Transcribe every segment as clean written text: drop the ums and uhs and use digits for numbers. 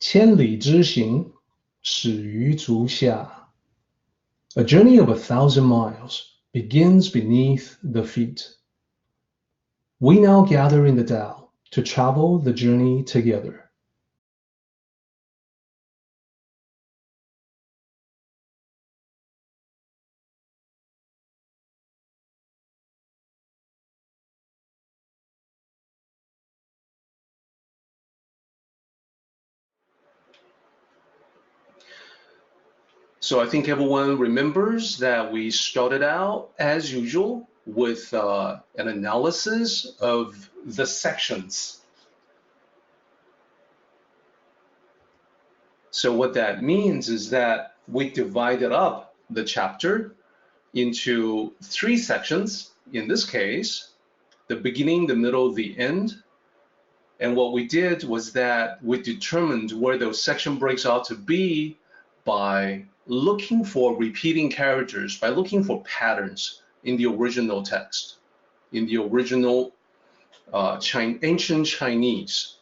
千里之行，始于足下. A journey of 1,000 miles begins beneath the feet. We now gather in the Tao to travel the journey together. So I think everyone remembers that we started out, as usual, with an analysis of the sections. So what that means is that we divided up the chapter into 3 sections. In this case, the beginning, the middle, the end. And what we did was that we determined where those section breaks out to be by looking for repeating characters, by looking for patterns in the original text, in the original ancient Chinese.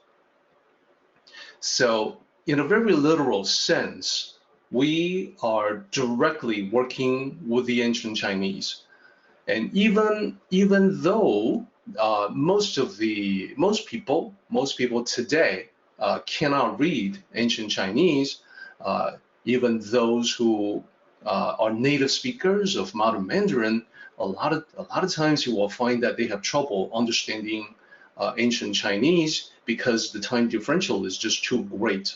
So in a very literal sense, we are directly working with the ancient Chinese. And even though most people today cannot read ancient Chinese, even those who are native speakers of modern Mandarin, a lot of times you will find that they have trouble understanding ancient Chinese because the time differential is just too great.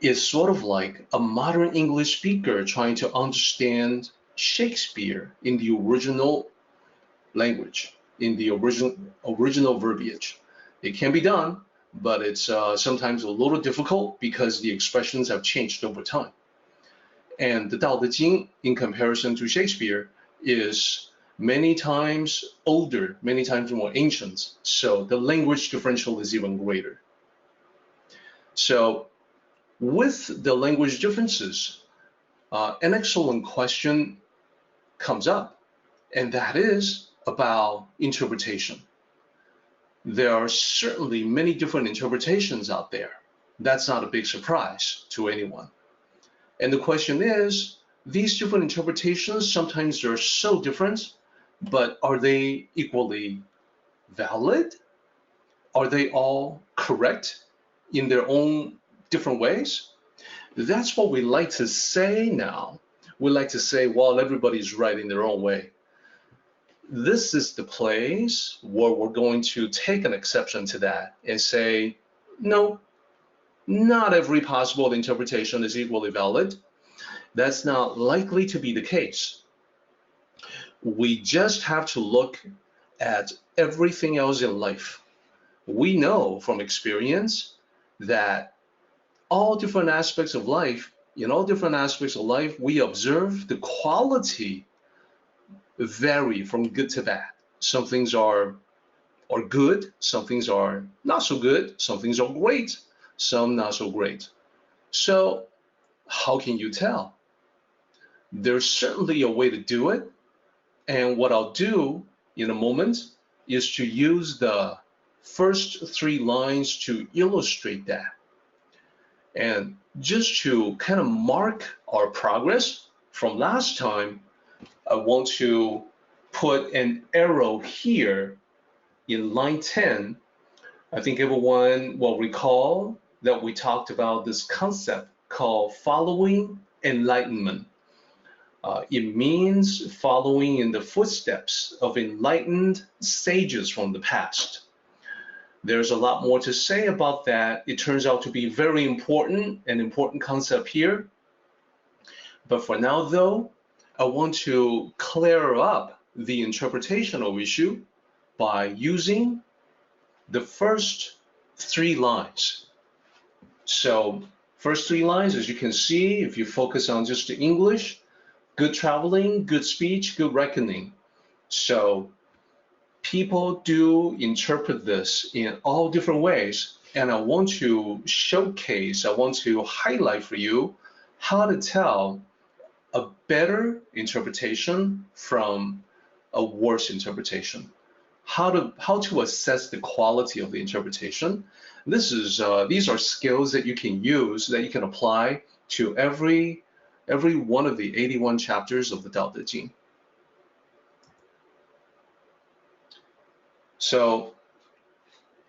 It's sort of like a modern English speaker trying to understand Shakespeare in the original language, in the original verbiage. It can be done, but it's sometimes a little difficult because the expressions have changed over time. And the Tao Te Ching, in comparison to Shakespeare, is many times older, many times more ancient. So the language differential is even greater. So with the language differences, an excellent question comes up, and that is about interpretation. There are certainly many different interpretations out there. That's not a big surprise to anyone. And the question is, these different interpretations, sometimes they're so different, but are they equally valid? Are they all correct in their own different ways? That's what we like to say now. We like to say, well, everybody's right in their own way. This is the place where we're going to take an exception to that and say, no, not every possible interpretation is equally valid. That's not likely to be the case. We just have to look at everything else in life. We know from experience that all different aspects of life, in all different aspects of life, we observe the quality vary from good to bad. Some things are good, some things are not so good, some things are great, some not so great. So how can you tell? There's certainly a way to do it. And what I'll do in a moment is to use the first 3 lines to illustrate that. And just to kind of mark our progress from last time, I want to put an arrow here in line 10. I think everyone will recall that we talked about this concept called following enlightenment. It means following in the footsteps of enlightened sages from the past. There's a lot more to say about that. It turns out to be very important, an important concept here. But for now, though, I want to clear up the interpretational issue by using the first 3 lines. So first 3 lines, as you can see, if you focus on just the English, good traveling, good speech, good reckoning. So people do interpret this in all different ways, and I want to showcase, I want to highlight for you how to tell a better interpretation from a worse interpretation. how to assess the quality of the interpretation. These are skills that you can use, that you can apply to every one of the 81 chapters of the Tao Te Ching. So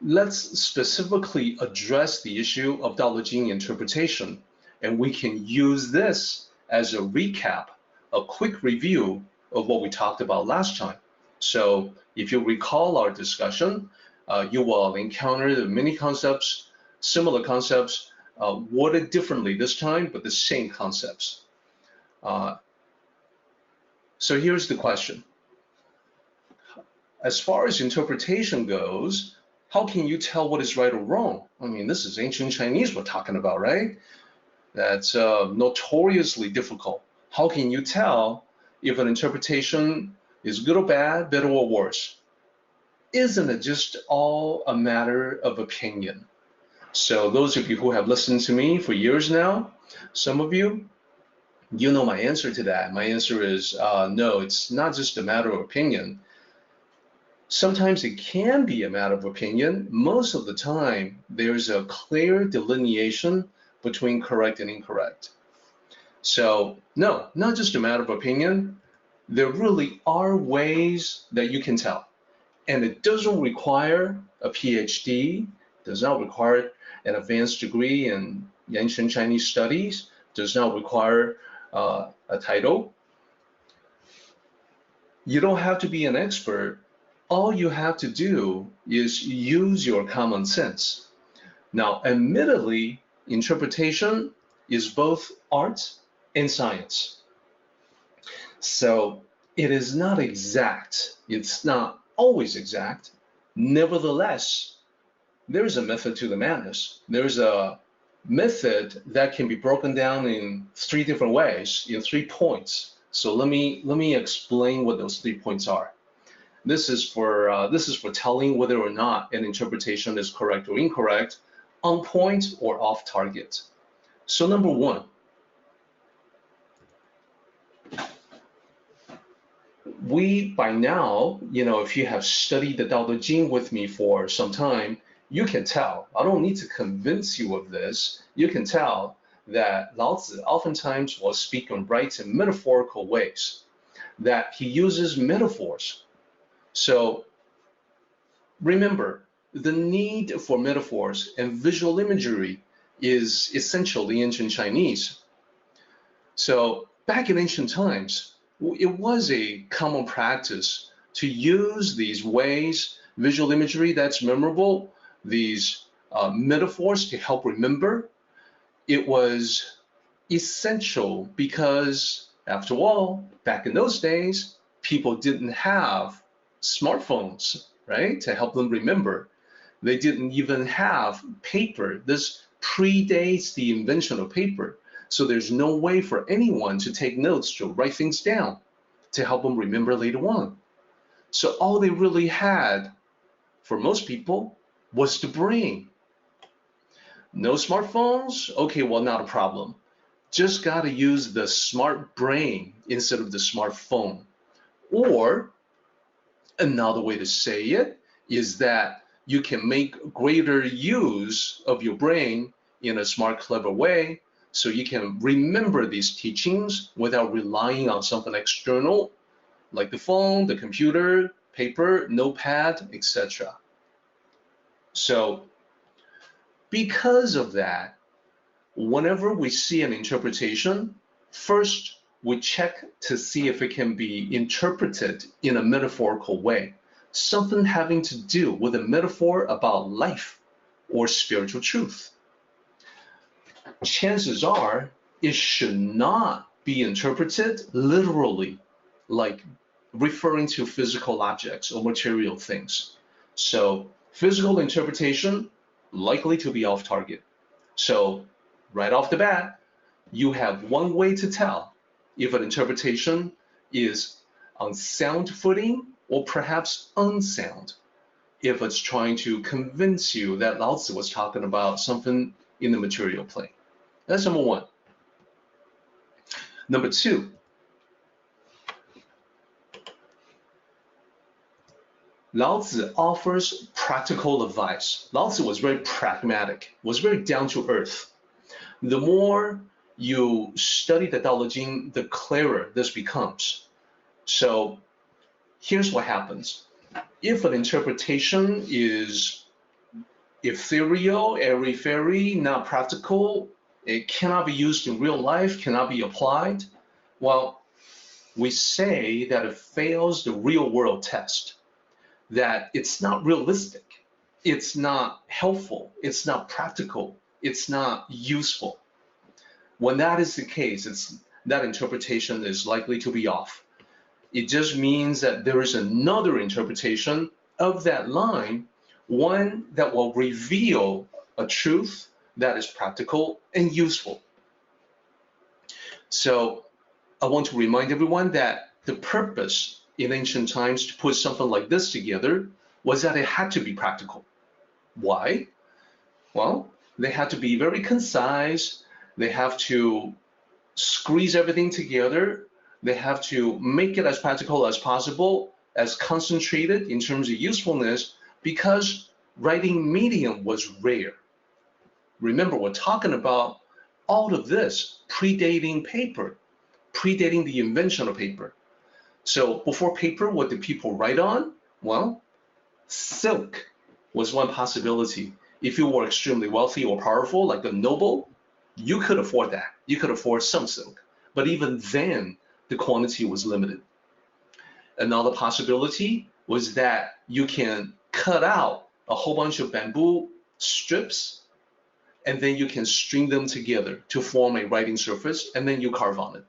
let's specifically address the issue of Tao Te Ching interpretation, and we can use this as a recap, a quick review of what we talked about last time. So if you recall our discussion, you will encounter the many concepts, similar concepts, worded differently this time, but the same concepts. So here's the question. As far as interpretation goes, how can you tell what is right or wrong? I mean, this is ancient Chinese we're talking about, right? That's notoriously difficult. How can you tell if an interpretation is good or bad, better or worse? Isn't it just all a matter of opinion? So those of you who have listened to me for years now, some of you, you know my answer to that. My answer is no, it's not just a matter of opinion. Sometimes it can be a matter of opinion. Most of the time, there's a clear delineation between correct and incorrect. So no, not just a matter of opinion. There really are ways that you can tell. And it doesn't require a PhD, does not require an advanced degree in ancient Chinese studies, does not require a title. You don't have to be an expert. All you have to do is use your common sense. Now, admittedly, interpretation is both art and science. So it is not exact. It's not always exact. Nevertheless, there's a method to the madness. There's a method that can be broken down in 3 different ways, in 3 points. So let me explain what those 3 points are. This is for telling whether or not an interpretation is correct or incorrect, on point or off target. So number 1, we by now, if you have studied the Tao Te Ching with me for some time, you can tell. I don't need to convince you of this. You can tell that Lao Tzu oftentimes will speak and write in metaphorical ways, that he uses metaphors. So remember, the need for metaphors and visual imagery is essential in ancient Chinese. So back in ancient times, it was a common practice to use these ways, visual imagery that's memorable, these metaphors to help remember. It was essential because, after all, back in those days, people didn't have smartphones, right, to help them remember. They didn't even have paper. This predates the invention of paper. So there's no way for anyone to take notes, to write things down, to help them remember later on. So all they really had, for most people, was the brain. No smartphones? Okay, well, not a problem. Just got to use the smart brain instead of the smartphone. Or another way to say it is that you can make greater use of your brain in a smart, clever way, so you can remember these teachings without relying on something external, like the phone, the computer, paper, notepad, etc. So because of that, whenever we see an interpretation, first we check to see if it can be interpreted in a metaphorical way, something having to do with a metaphor about life or spiritual truth. Chances are it should not be interpreted literally, like referring to physical objects or material things. So physical interpretation likely to be off target. So right off the bat, you have one way to tell if an interpretation is on sound footing or perhaps unsound, if it's trying to convince you that Lao Tzu was talking about something in the material plane. That's number 1. Number 2, Lao Tzu offers practical advice. Lao Tzu was very pragmatic, was very down to earth. The more you study the Tao Te Ching, the clearer this becomes. So here's what happens. If an interpretation is ethereal, airy-fairy, not practical, it cannot be used in real life, cannot be applied, well, we say that it fails the real world test, that it's not realistic, it's not helpful, it's not practical, it's not useful. When that is the case, that interpretation is likely to be off. It just means that there is another interpretation of that line, one that will reveal a truth that is practical and useful. So I want to remind everyone that the purpose in ancient times to put something like this together was that it had to be practical. Why? Well, they had to be very concise. They have to squeeze everything together. They have to make it as practical as possible, as concentrated in terms of usefulness, because writing medium was rare. Remember, we're talking about all of this predating paper, predating the invention of paper. So before paper, what did people write on? Well, silk was one possibility. If you were extremely wealthy or powerful, like a noble, you could afford that. You could afford some silk. But even then, the quantity was limited. Another possibility was that you can cut out a whole bunch of bamboo strips, and then you can string them together to form a writing surface, and then you carve on it.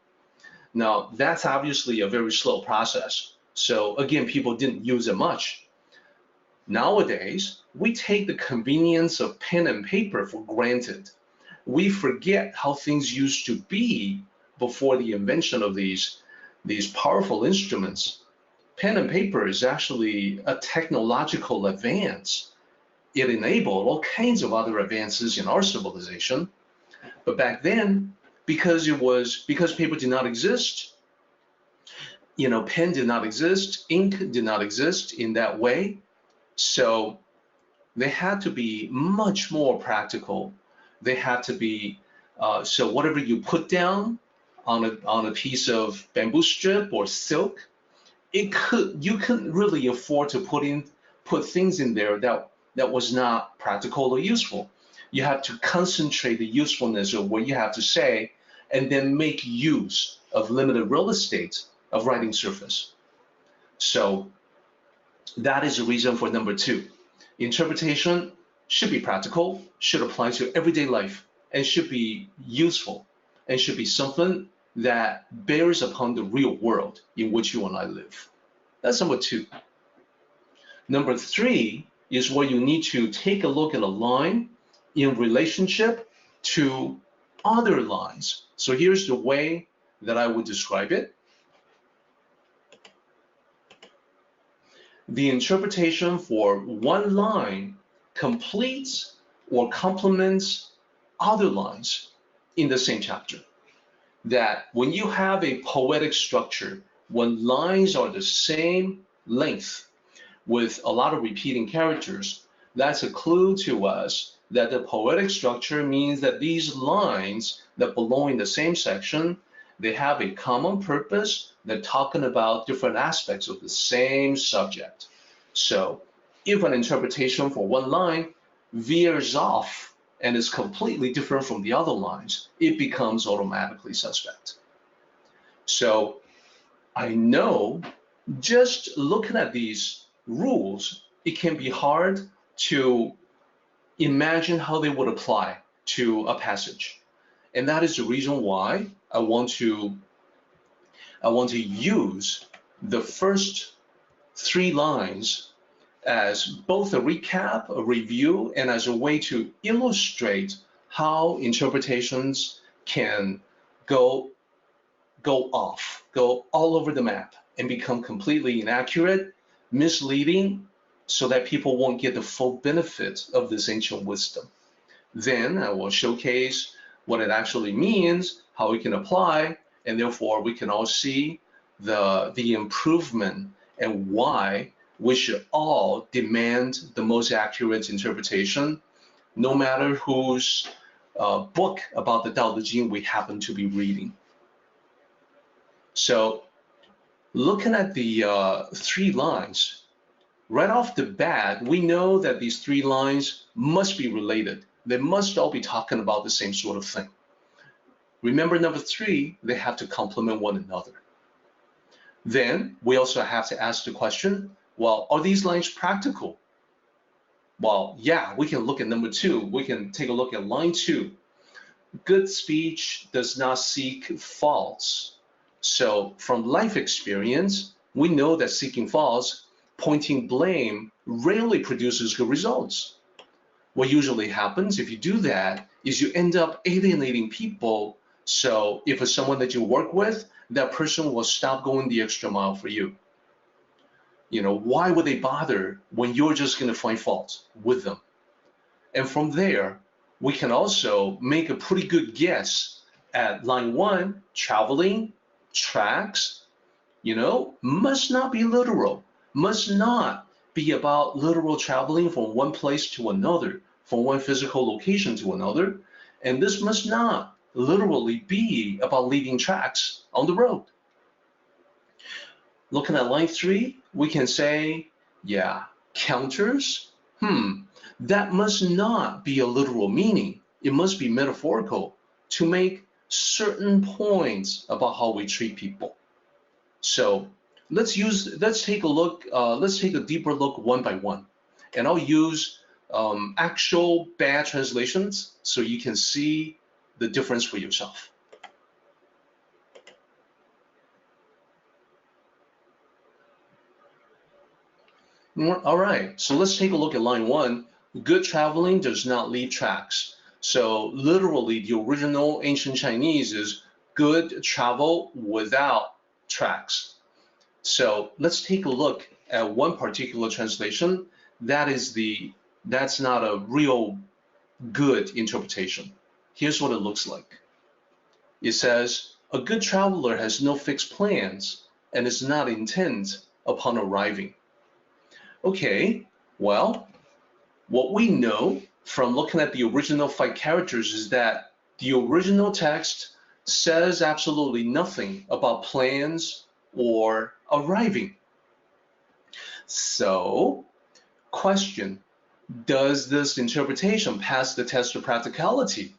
Now, that's obviously a very slow process. So again, people didn't use it much. Nowadays, we take the convenience of pen and paper for granted. We forget how things used to be before the invention of these powerful instruments. Pen and paper is actually a technological advance. It enabled all kinds of other advances in our civilization. But back then, because paper did not exist, pen did not exist, ink did not exist in that way. So they had to be much more practical. They had to be, so whatever you put down on a piece of bamboo strip or silk, you couldn't really afford to put things in there that was not practical or useful. You have to concentrate the usefulness of what you have to say, and then make use of limited real estate of writing surface. So that is the reason for number 2. Interpretation should be practical, should apply to everyday life, and should be useful, and should be something that bears upon the real world in which you and I live. That's number 2. Number 3 is where you need to take a look at a line in relationship to other lines. So here's the way that I would describe it. The interpretation for one line completes or complements other lines in the same chapter. That when you have a poetic structure, when lines are the same length with a lot of repeating characters, that's a clue to us that the poetic structure means that these lines that belong in the same section, they have a common purpose. They're talking about different aspects of the same subject. So if an interpretation for one line veers off and is completely different from the other lines, it becomes automatically suspect. So I know just looking at these rules, it can be hard to imagine how they would apply to a passage. And that is the reason why I want to use the first 3 lines as both a recap, a review, and as a way to illustrate how interpretations can go off, go all over the map and become completely inaccurate, misleading, so that people won't get the full benefit of this ancient wisdom. Then I will showcase what it actually means, how we can apply, and therefore we can all see the improvement and why we should all demand the most accurate interpretation, no matter whose book about the Tao Te Ching we happen to be reading. So looking at the 3 lines, right off the bat, we know that these 3 lines must be related. They must all be talking about the same sort of thing. Remember number 3, they have to complement one another. Then we also have to ask the question, well, are these lines practical? Well, yeah, we can look at number 2. We can take a look at line 2. Good speech does not seek faults. So from life experience, we know that seeking faults, pointing blame, rarely produces good results. What usually happens if you do that is you end up alienating people. So if it's someone that you work with, that person will stop going the extra mile for you. You know, why would they bother when you're just going to find fault with them? And from there, we can also make a pretty good guess at line 1, traveling, tracks, you know, must not be literal, must not be about literal traveling from one place to another, from one physical location to another. And this must not literally be about leaving tracks on the road. Looking at line 3, we can say, yeah, counters, that must not be a literal meaning. It must be metaphorical to make certain points about how we treat people. So let's take a deeper look one by one, and I'll use actual bad translations so you can see the difference for yourself. All right, so let's take a look at line 1. Good traveling does not leave tracks. So literally, the original ancient Chinese is good travel without tracks. So let's take a look at one particular translation. That's not a real good interpretation. Here's what it looks like. It says, a good traveler has no fixed plans and is not intent upon arriving. Okay, well, what we know from looking at the original 5 characters is that the original text says absolutely nothing about plans or arriving. So, question, does this interpretation pass the test of practicality?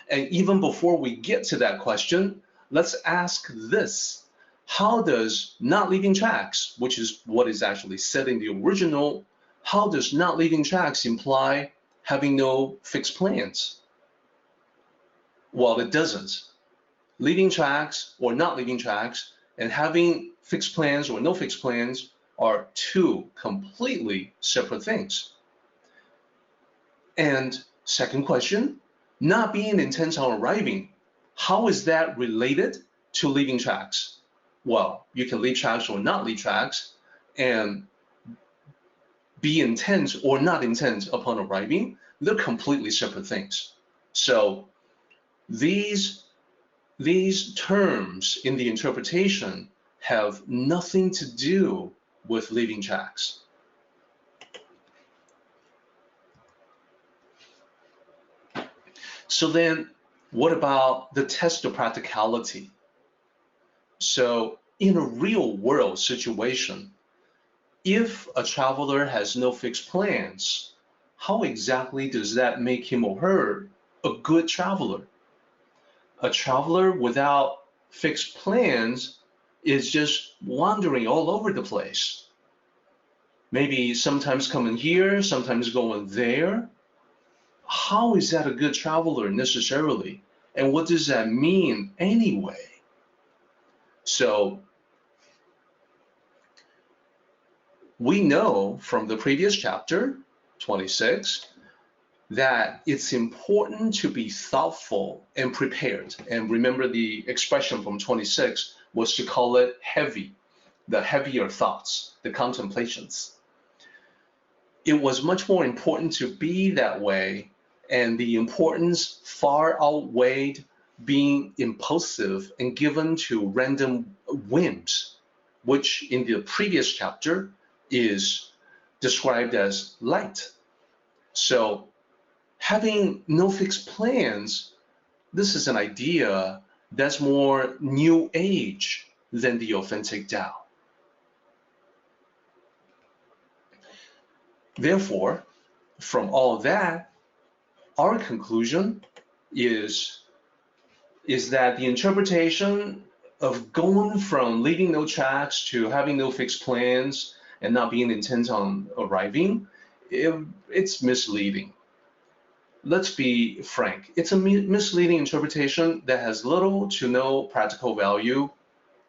And even before we get to that question, let's ask this. How does not leaving tracks, which is what is actually said in the original, how does not leaving tracks imply having no fixed plans? Well, it doesn't. Leaving tracks or not leaving tracks and having fixed plans or no fixed plans are 2 completely separate things. And second question, not being intent on arriving, how is that related to leaving tracks? Well, you can leave tracks or not leave tracks and be intent or not intent upon arriving. They're completely separate things. So these terms in the interpretation have nothing to do with leaving tracks. So then what about the test of practicality? So in a real world situation, if a traveler has no fixed plans, how exactly does that make him or her a good traveler? A traveler without fixed plans is just wandering all over the place. Maybe sometimes coming here, sometimes going there. How is that a good traveler necessarily? And what does that mean anyway? So we know from the previous chapter, 26, that it's important to be thoughtful and prepared. And remember the expression from 26 was to call it heavy, the heavier thoughts, the contemplations. It was much more important to be that way, and the importance far outweighed being impulsive and given to random whims, which in the previous chapter is described as light. So having no fixed plans, this is an idea that's more New Age than the authentic Tao. Therefore, from all that, our conclusion is that the interpretation of going from leaving no tracks to having no fixed plans and not being intent on arriving, it's misleading. Let's be frank, it's a misleading interpretation that has little to no practical value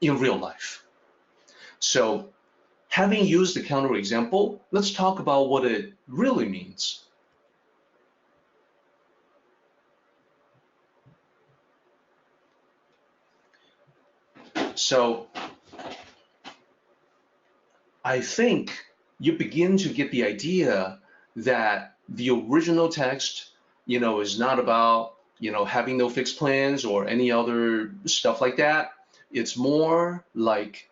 in real life. So, having used the counterexample, let's talk about what it really means. So, I think you begin to get the idea that the original text, is not about, having no fixed plans or any other stuff like that. It's more like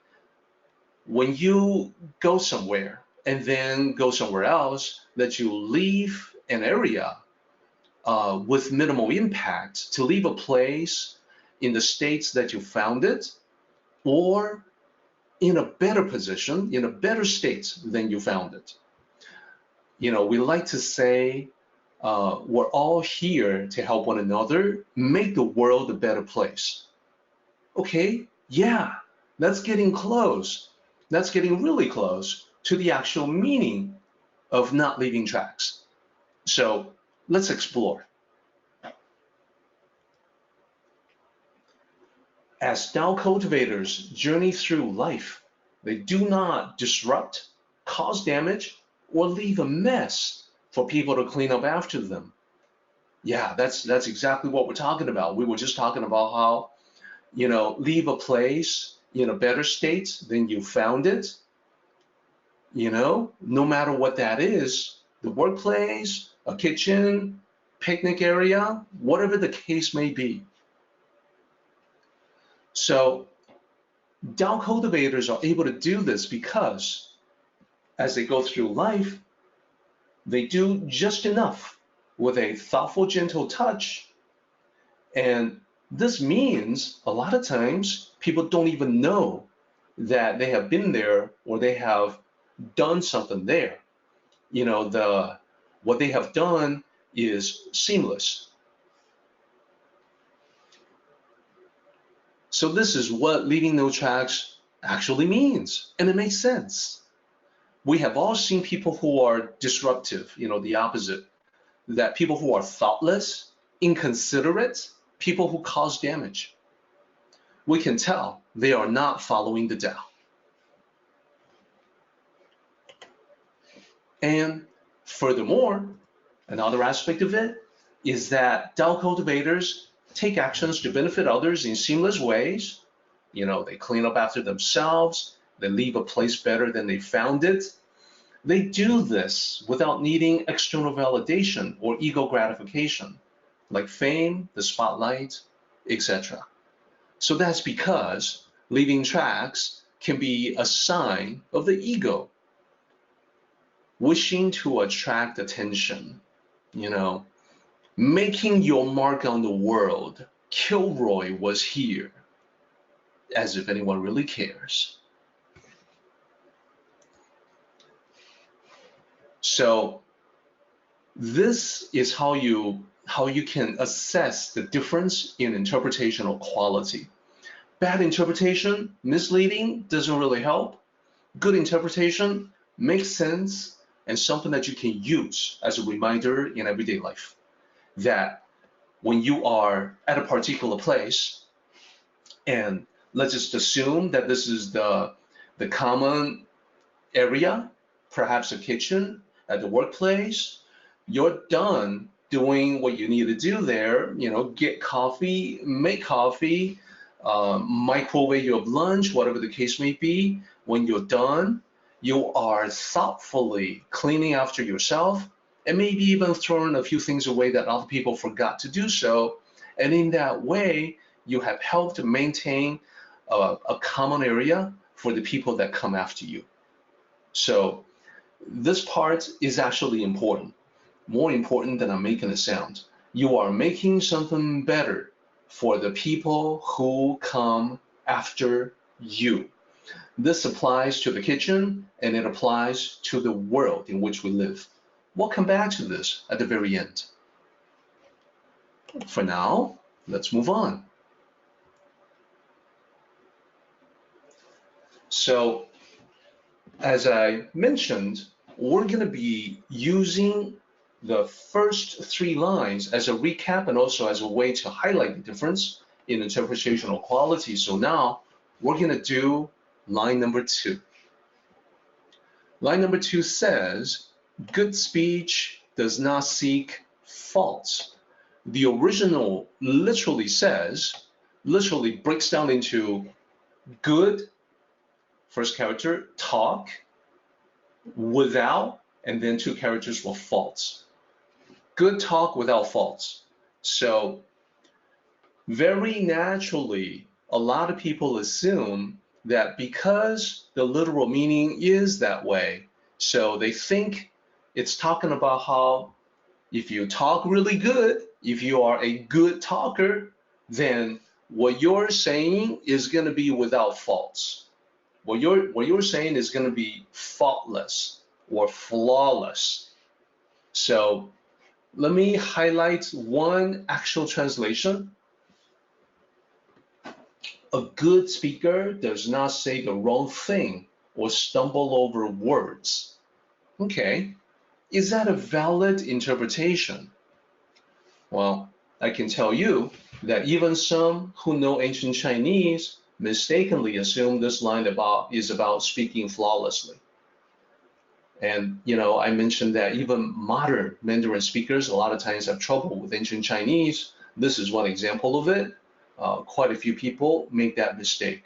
when you go somewhere and then go somewhere else, that you leave an area with minimal impact to leave a place in the states that you found it, or in a better position, in a better state than you found it. We like to say, we're all here to help one another make the world a better place. Okay, yeah, that's getting close. That's getting really close to the actual meaning of not leaving tracks. So let's explore. As Tao cultivators journey through life, they do not disrupt, cause damage, or leave a mess for people to clean up after them. Yeah, that's exactly what we're talking about. We were just talking about how, leave a place in a better state than you found it. No matter what that is, the workplace, a kitchen, picnic area, whatever the case may be. So Tao cultivators are able to do this because as they go through life, they do just enough with a thoughtful, gentle touch. And this means a lot of times people don't even know that they have been there or they have done something there. What they have done is seamless. So this is what leaving no tracks actually means, and it makes sense. We have all seen people who are disruptive, the opposite, that people who are thoughtless, inconsiderate, people who cause damage. We can tell they are not following the Tao. And furthermore, another aspect of it is that Tao cultivators take actions to benefit others in seamless ways. They clean up after themselves, they leave a place better than they found it. They do this without needing external validation or ego gratification, like fame, the spotlight, etc. So that's because leaving tracks can be a sign of the ego, wishing to attract attention, making your mark on the world. Kilroy was here, as if anyone really cares. So this is how you can assess the difference in interpretational quality. Bad interpretation, misleading, doesn't really help. Good interpretation makes sense and something that you can use as a reminder in everyday life. That when you are at a particular place, and let's just assume that this is the common area, perhaps a kitchen at the workplace, you're done doing what you need to do there, get coffee, make coffee, microwave your lunch, whatever the case may be. When you're done, you are thoughtfully cleaning after yourself, and maybe even throwing a few things away that other people forgot to do so. And in that way, you have helped maintain a common area for the people that come after you. So this part is actually important, more important than I'm making it sound. You are making something better for the people who come after you. This applies to the kitchen, and it applies to the world in which we live. We'll come back to this at the very end. For now, let's move on. So, as I mentioned, we're going to be using the first 3 lines as a recap and also as a way to highlight the difference in interpretational quality. So now we're going to do line number 2. Line number 2 says, good speech does not seek faults. The original literally breaks down into good, first character, talk, without, and then 2 characters for faults. Good talk without faults. So very naturally, a lot of people assume that because the literal meaning is that way, so they think it's talking about how if you talk really good, if you are a good talker, then what you're saying is going to be without faults. What you're saying is going to be faultless or flawless. So let me highlight one actual translation. A good speaker does not say the wrong thing or stumble over words. Okay, is that a valid interpretation? Well, I can tell you that even some who know ancient Chinese mistakenly assume this line is about speaking flawlessly. And I mentioned that even modern Mandarin speakers a lot of times have trouble with ancient Chinese. This is one example of it. Quite a few people make that mistake.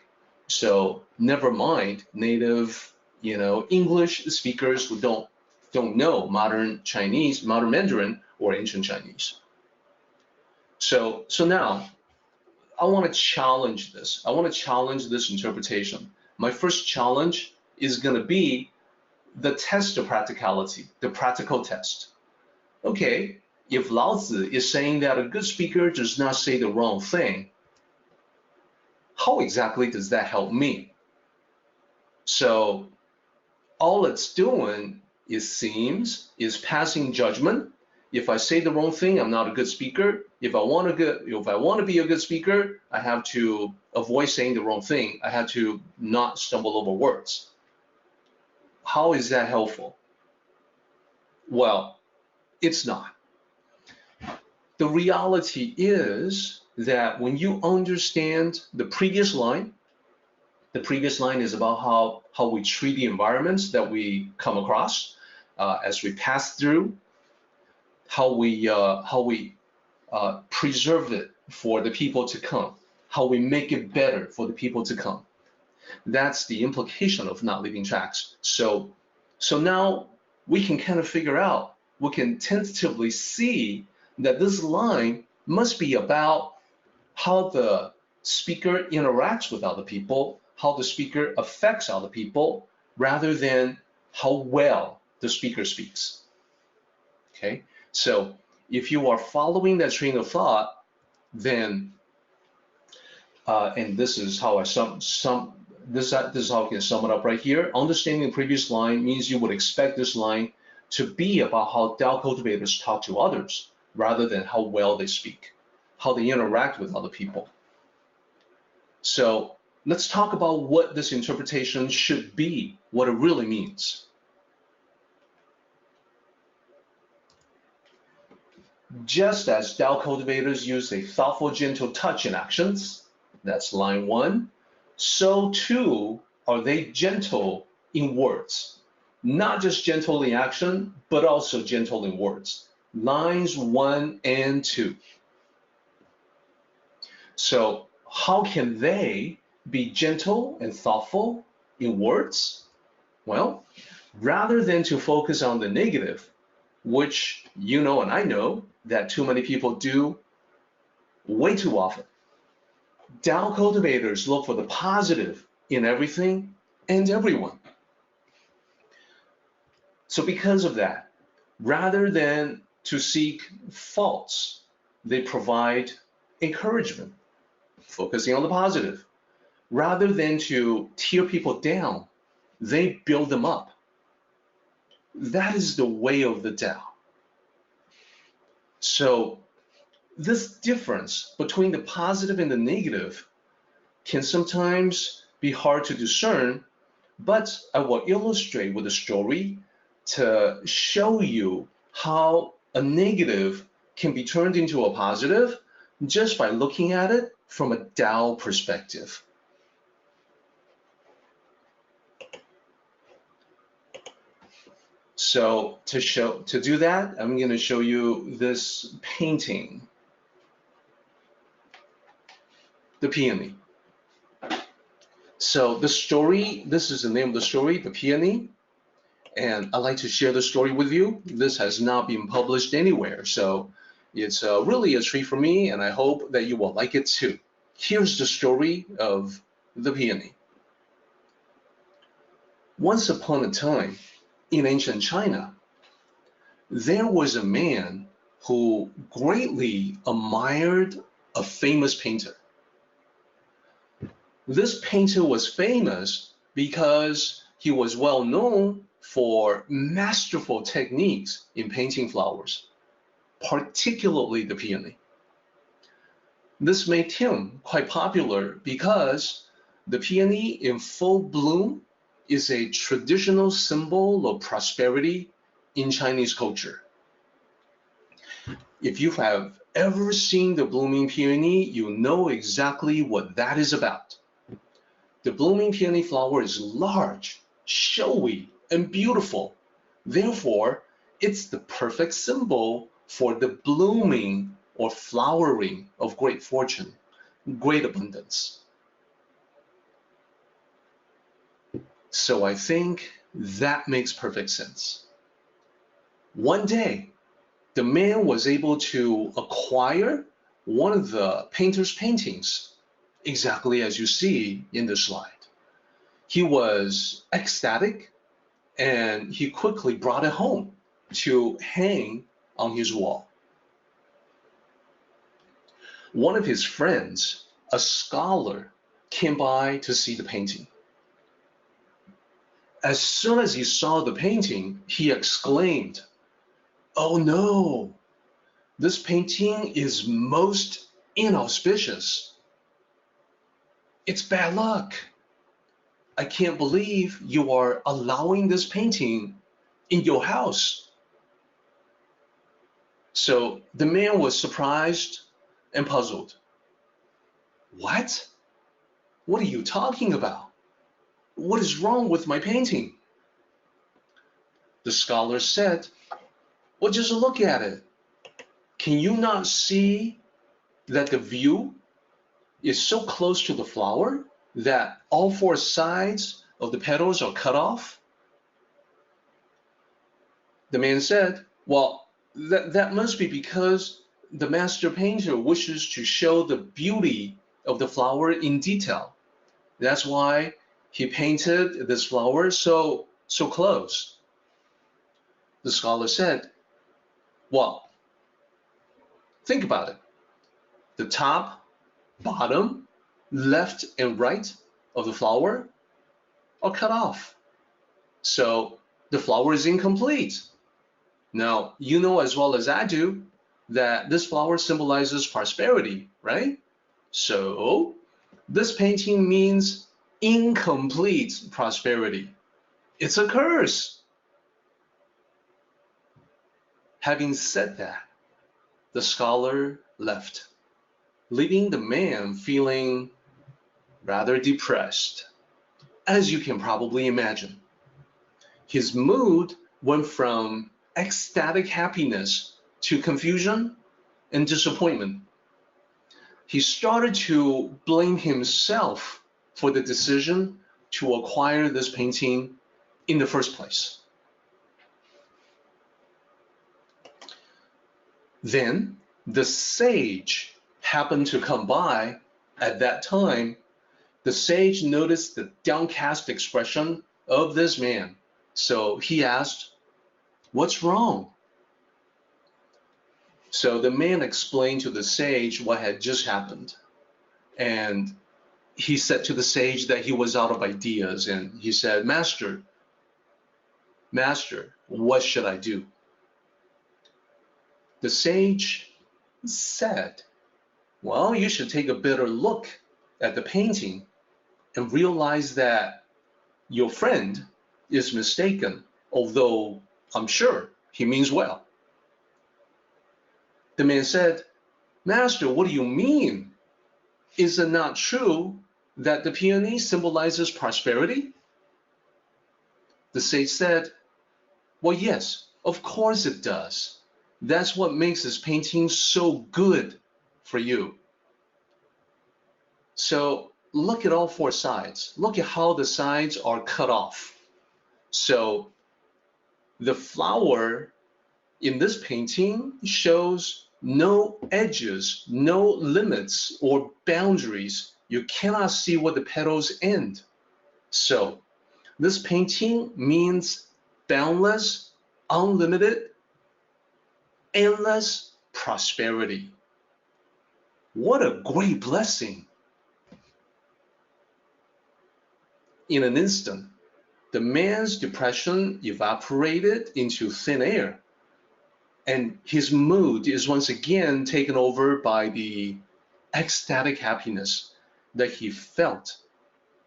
So never mind native, English speakers who don't know modern Chinese, modern Mandarin, or ancient Chinese. So now I want to challenge this. I want to challenge this interpretation. My first challenge is going to be the test of practicality, the practical test. Okay, if Lao Tzu is saying that a good speaker does not say the wrong thing, how exactly does that help me? So all it's doing, it seems, is passing judgment. If I say the wrong thing, I'm not a good speaker. If I want to be a good speaker, I have to avoid saying the wrong thing. I have to not stumble over words. How is that helpful? Well, it's not. The reality is that when you understand the previous line is about how we treat the environments that we come across as we pass through, how we preserve it for the people to come, how we make it better for the people to come. That's the implication of not leaving tracks. So now we can kind of figure out, we can tentatively see that this line must be about how the speaker interacts with other people, how the speaker affects other people, rather than how well the speaker speaks. Okay, so if you are following that train of thought, then, and this is how I this is how I can sum it up right here. Understanding the previous line means you would expect this line to be about how Tao cultivators talk to others, rather than how well they speak, how they interact with other people. So let's talk about what this interpretation should be, what it really means. Just as Tao cultivators use a thoughtful, gentle touch in actions, that's line 1, so too are they gentle in words. Not just gentle in action, but also gentle in words. Lines 1 and 2. So how can they be gentle and thoughtful in words? Well, rather than to focus on the negative, which you know and I know that too many people do way too often, Tao cultivators look for the positive in everything and everyone. So because of that, rather than to seek faults, they provide encouragement, focusing on the positive. Rather than to tear people down, they build them up. That is the way of the Tao. So this difference between the positive and the negative can sometimes be hard to discern, but I will illustrate with a story to show you how a negative can be turned into a positive just by looking at it from a Tao perspective. So to do that, I'm going to show you this painting, the peony. So the story, this is the name of the story, the peony, and I'd like to share the story with you. This has not been published anywhere, so it's really a treat for me, and I hope that you will like it too. Here's the story of the peony. Once upon a time, in ancient China, there was a man who greatly admired a famous painter. This painter was famous because he was well known for masterful techniques in painting flowers, particularly the peony. This made him quite popular because the peony in full bloom is a traditional symbol of prosperity in Chinese culture. If you have ever seen the blooming peony, you know exactly what that is about. The blooming peony flower is large, showy, and beautiful. Therefore, it's the perfect symbol for the blooming or flowering of great fortune, great abundance. So I think that makes perfect sense. One day, the man was able to acquire one of the painter's paintings, exactly as you see in the slide. He was ecstatic, and he quickly brought it home to hang on his wall. One of his friends, a scholar, came by to see the painting. As soon as he saw the painting, he exclaimed, "Oh no, this painting is most inauspicious. It's bad luck. I can't believe you are allowing this painting in your house." So the man was surprised and puzzled. What? What are you talking about? What is wrong with my painting? The scholar said, "Well, just look at it. Can you not see that the view is so close to the flower that all four sides of the petals are cut off?" The man said, "Well, that must be because the master painter wishes to show the beauty of the flower in detail. That's why he painted this flower so close." The scholar said, "Well, think about it. The top, bottom, left, and right of the flower are cut off. So the flower is incomplete. Now, you know as well as I do that this flower symbolizes prosperity, right? So this painting means incomplete prosperity. It's a curse." Having said that, the scholar left, leaving the man feeling rather depressed, as you can probably imagine. His mood went from ecstatic happiness to confusion and disappointment. He started to blame himself for the decision to acquire this painting in the first place. Then the sage happened to come by at that time. The sage noticed the downcast expression of this man. So he asked, What's wrong? So the man explained to the sage what had just happened. And he said to the sage that he was out of ideas. And he said, Master, what should I do? The sage said, well, you should take a better look at the painting and realize that your friend is mistaken, although I'm sure he means well. The man said, Master, what do you mean? Is it not true that the peony symbolizes prosperity? The sage said, well, yes, of course it does. That's what makes this painting so good for you. So look at all four sides. Look at how the sides are cut off. So the flower in this painting shows no edges, no limits or boundaries. You cannot see where the petals end. So this painting means boundless, unlimited, endless prosperity. What a great blessing. In an instant, the man's depression evaporated into thin air, and his mood is once again taken over by the ecstatic happiness that he felt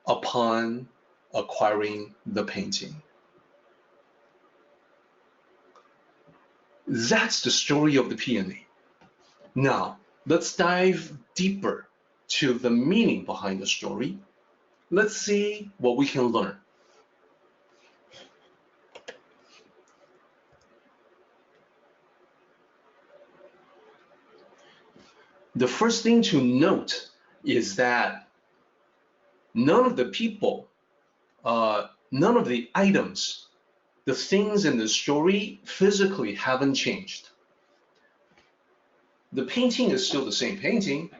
upon acquiring the painting. That's the story of the peony. Now, let's dive deeper to the meaning behind the story. Let's see what we can learn. The first thing to note is that none of the people, none of the items, the things in the story physically haven't changed. The painting is still the same painting.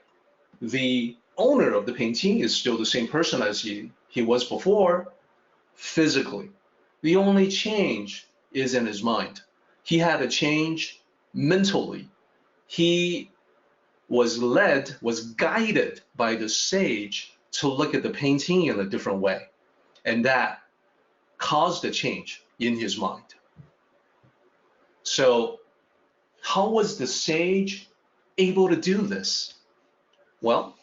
The owner of the painting is still the same person as he was before, physically. The only change is in his mind. He had a change mentally. He was guided by the sage to look at the painting in a different way. And that caused a change in his mind. So how was the sage able to do this? Well,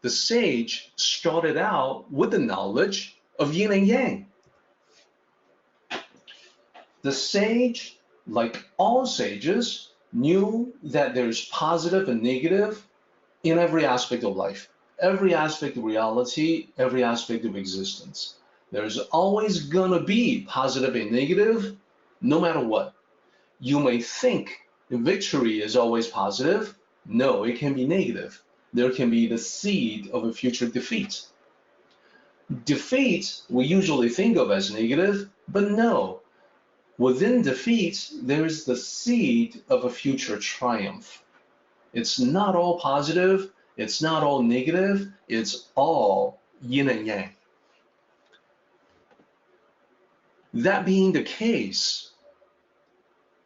the sage started out with the knowledge of yin and yang. The sage, like all sages, knew that there's positive and negative in every aspect of life, every aspect of reality, every aspect of existence. There's always gonna be positive and negative, no matter what. You may think victory is always positive. No, it can be negative. There can be the seed of a future defeat. Defeat we usually think of as negative, but no. Within defeat, there's the seed of a future triumph. It's not all positive, it's not all negative, it's all yin and yang. That being the case,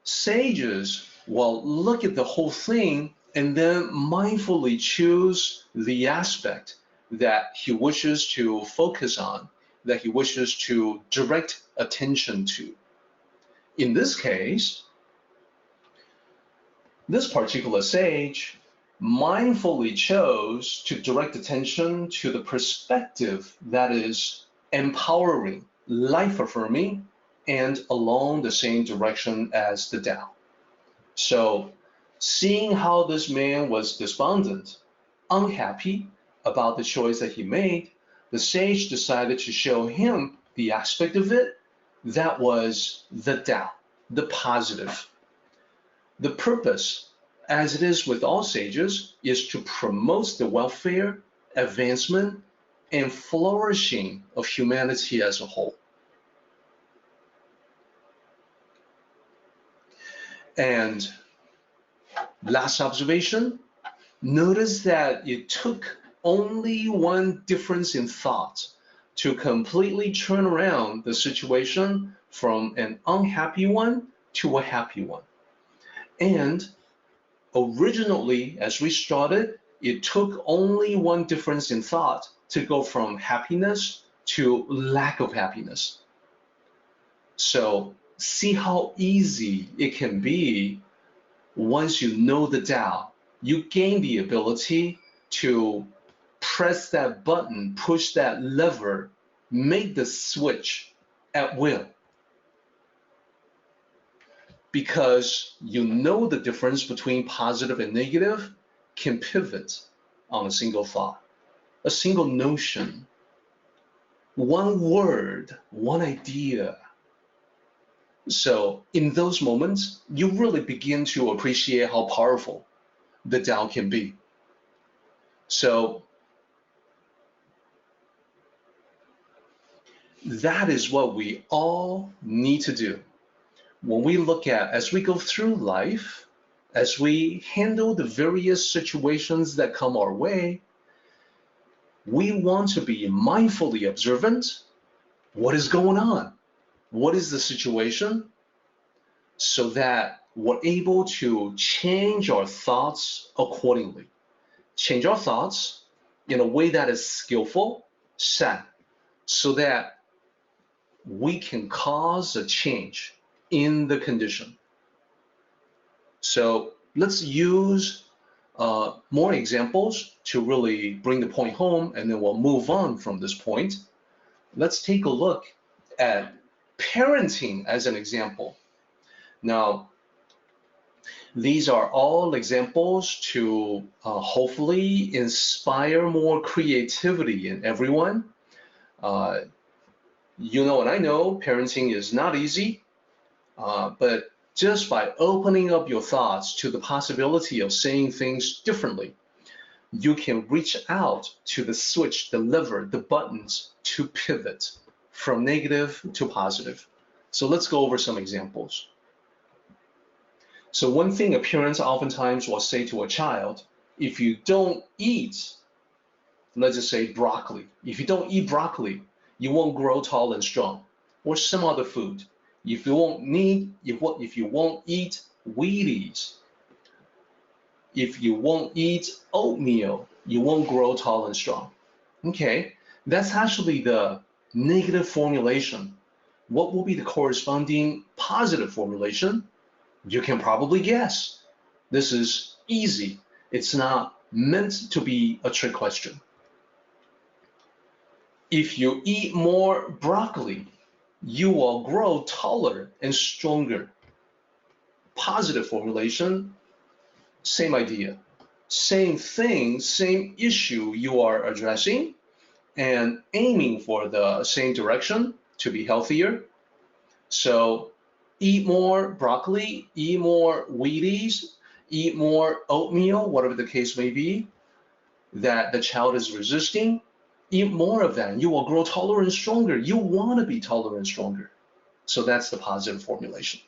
sages will look at the whole thing and then mindfully choose the aspect that he wishes to focus on, that he wishes to direct attention to. In this case, this particular sage mindfully chose to direct attention to the perspective that is empowering, life-affirming, and along the same direction as the Tao. So, seeing how this man was despondent, unhappy about the choice that he made, the sage decided to show him the aspect of it that was the Tao, the positive. The purpose, as it is with all sages, is to promote the welfare, advancement, and flourishing of humanity as a whole. And last observation, notice that it took only one difference in thought to completely turn around the situation from an unhappy one to a happy one. And originally, as we started, it took only one difference in thought to go from happiness to lack of happiness. So see how easy it can be once you know the Tao. You gain the ability to press that button, push that lever, make the switch at will. Because you know the difference between positive and negative can pivot on a single thought, a single notion, one word, one idea. So in those moments, you really begin to appreciate how powerful the Tao can be. So that is what we all need to do. When we look at, as we go through life, as we handle the various situations that come our way, we want to be mindfully observant. What is going on? What is the situation? So that we're able to change our thoughts accordingly. Change our thoughts in a way that is skillful,善, so that we can cause a change in the condition. So let's use more examples to really bring the point home, and then we'll move on from this point. Let's take a look at parenting as an example. Now, these are all examples to hopefully inspire more creativity in everyone. You know and I know parenting is not easy, but just by opening up your thoughts to the possibility of saying things differently, you can reach out to the switch, the lever, the buttons to pivot from negative to positive. So let's go over some examples. So one thing a parent oftentimes will say to a child, if you don't eat, let's just say broccoli, if you don't eat broccoli, you won't grow tall and strong, or some other food. If you won't eat Wheaties, if you won't eat oatmeal, you won't grow tall and strong. Okay, that's actually the negative formulation. What will be the corresponding positive formulation? You can probably guess. This is easy. It's not meant to be a trick question. If you eat more broccoli, you will grow taller and stronger. Positive formulation, same idea. Same thing, same issue you are addressing and aiming for the same direction to be healthier. So eat more broccoli, eat more Wheaties, eat more oatmeal, whatever the case may be, that the child is resisting. Eat more of that, you will grow taller and stronger. You want to be taller and stronger. So that's the positive formulation.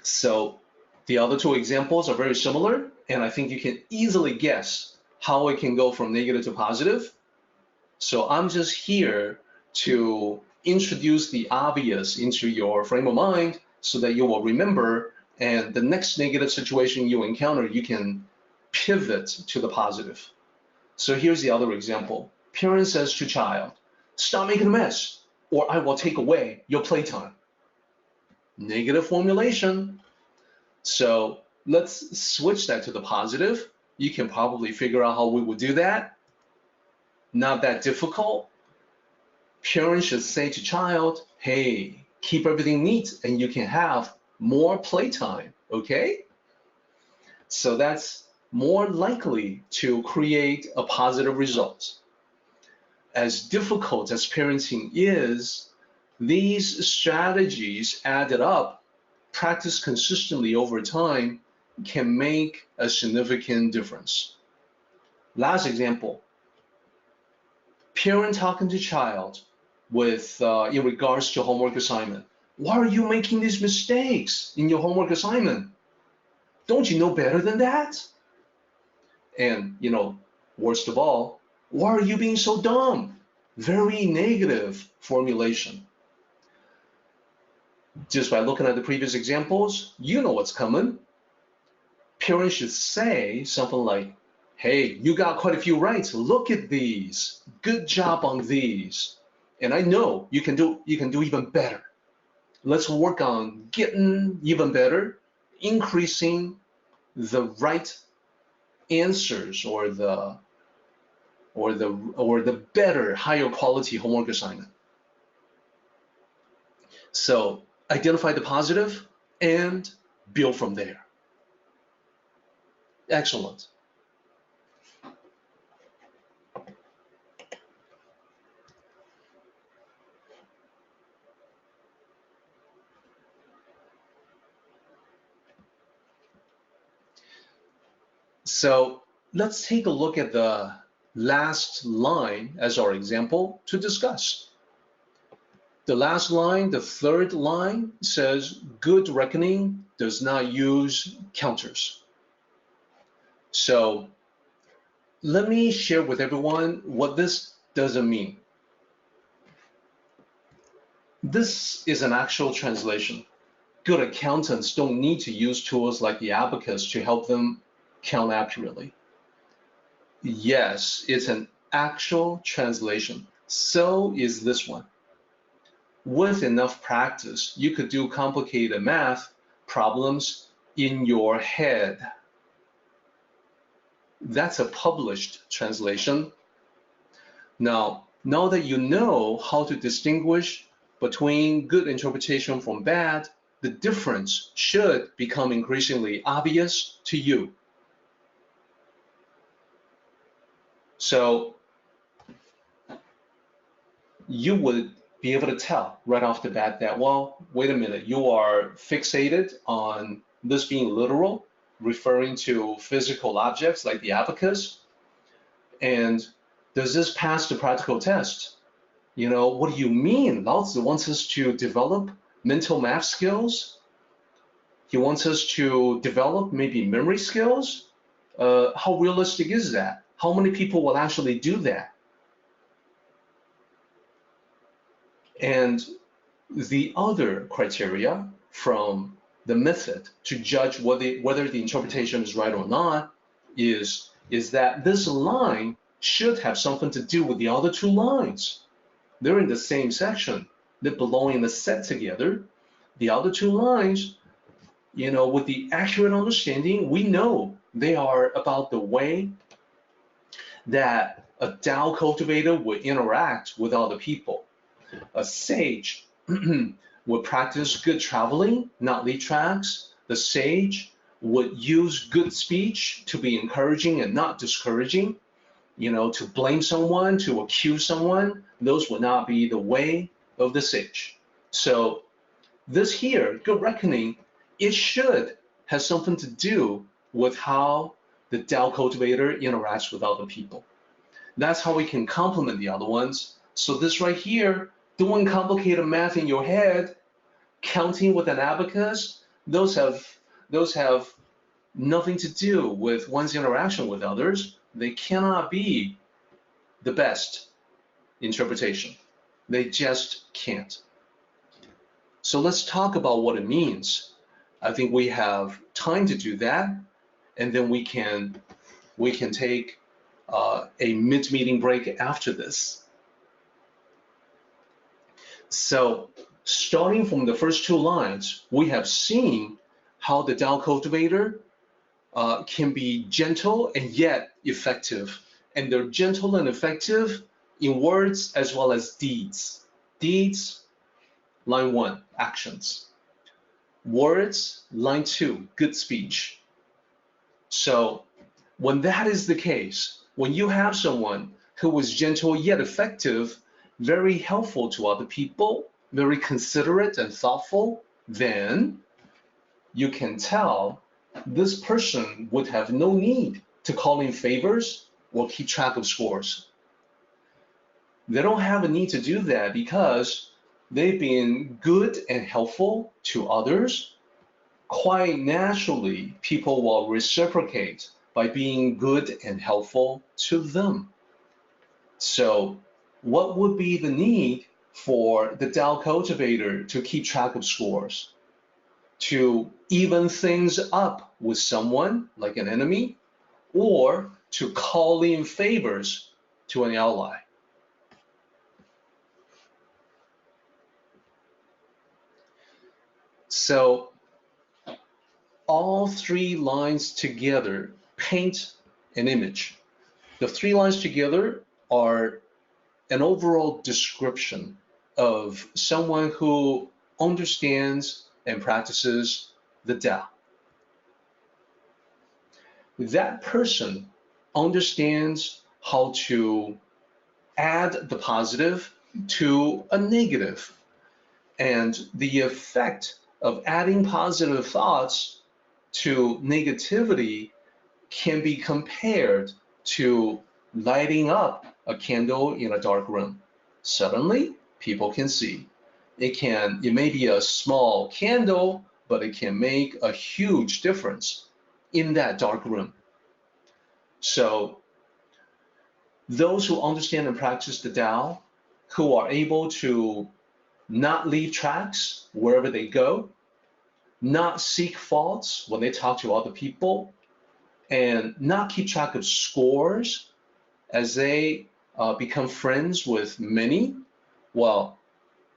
So the other two examples are very similar, and I think you can easily guess how it can go from negative to positive. So I'm just here to introduce the obvious into your frame of mind so that you will remember, and the next negative situation you encounter, you can pivot to the positive. So here's the other example. Parent says to child, stop making a mess, or I will take away your playtime. Negative formulation. So let's switch that to the positive. You can probably figure out how we would do that. Not that difficult. Parent should say to child, hey, keep everything neat and you can have more playtime, okay? So that's more likely to create a positive result. As difficult as parenting is, these strategies added up, practiced consistently over time, can make a significant difference. Last example, parent talking to child with in regards to homework assignment. Why are you making these mistakes in your homework assignment? Don't you know better than that? And, worst of all, why are you being so dumb? Very negative formulation. just by looking at the previous examples, you know what's coming. Parents should say something like, hey, you got quite a few rights. Look at these. Good job on these. And I know you can do even better. Let's work on getting even better, increasing the right answers or the better, higher quality homework assignment. So identify the positive and build from there. Excellent. So let's take a look at the last line as our example to discuss. The last line, the third line, says good reckoning does not use counters. So let me share with everyone what this doesn't mean. This is an actual translation. Good accountants don't need to use tools like the abacus to help them count accurately. Yes, it's an actual translation. So is this one. With enough practice, you could do complicated math problems in your head. That's a published translation. Now that you know how to distinguish between good interpretation from bad, the difference should become increasingly obvious to you. So you would be able to tell right off the bat that, well, wait a minute, you are fixated on this being literal, referring to physical objects like the abacus. And does this pass the practical test? You know, what do you mean? Lao Tzu wants us to develop mental math skills. He wants us to develop maybe memory skills. How realistic is that? How many people will actually do that? And the other criteria from the method to judge whether the interpretation is right or not is that this line should have something to do with the other two lines. They're in the same section. They belong in a set together. The other two lines, you know, with the accurate understanding, we know they are about the way that a Tao cultivator would interact with other people. A sage would practice good traveling, not lead tracks. The sage would use good speech to be encouraging and not discouraging. You know, to blame someone, to accuse someone, those would not be the way of the sage. So this here, good reckoning, it should have something to do with how the Tao cultivator interacts with other people. That's how we can complement the other ones. So this right here, doing complicated math in your head, counting with an abacus, those have nothing to do with one's interaction with others. They cannot be the best interpretation. They just can't. So let's talk about what it means. I think we have time to do that, and then we can take a mid-meeting break after this. So starting from the first two lines, we have seen how the Tao cultivator can be gentle and yet effective. And they're gentle and effective in words as well as deeds. Deeds, line 1, actions. Words, line 2, good speech. So when that is the case, when you have someone who is gentle yet effective, very helpful to other people, very considerate and thoughtful, then you can tell this person would have no need to call in favors or keep track of scores. They don't have a need to do that because they've been good and helpful to others. Quite naturally, people will reciprocate by being good and helpful to them. So what would be the need for the Tao cultivator to keep track of scores, to even things up with someone like an enemy, or to call in favors to an ally. So all three lines together paint an image. The three lines together are an overall description of someone who understands and practices the Tao. That person understands how to add the positive to a negative, and the effect of adding positive thoughts to negativity can be compared to lighting up a candle in a dark room. Suddenly, people can see. It may be a small candle, but it can make a huge difference in that dark room. So those who understand and practice the Tao, who are able to not leave tracks wherever they go, not seek faults when they talk to other people, and not keep track of scores as they become friends with many, well,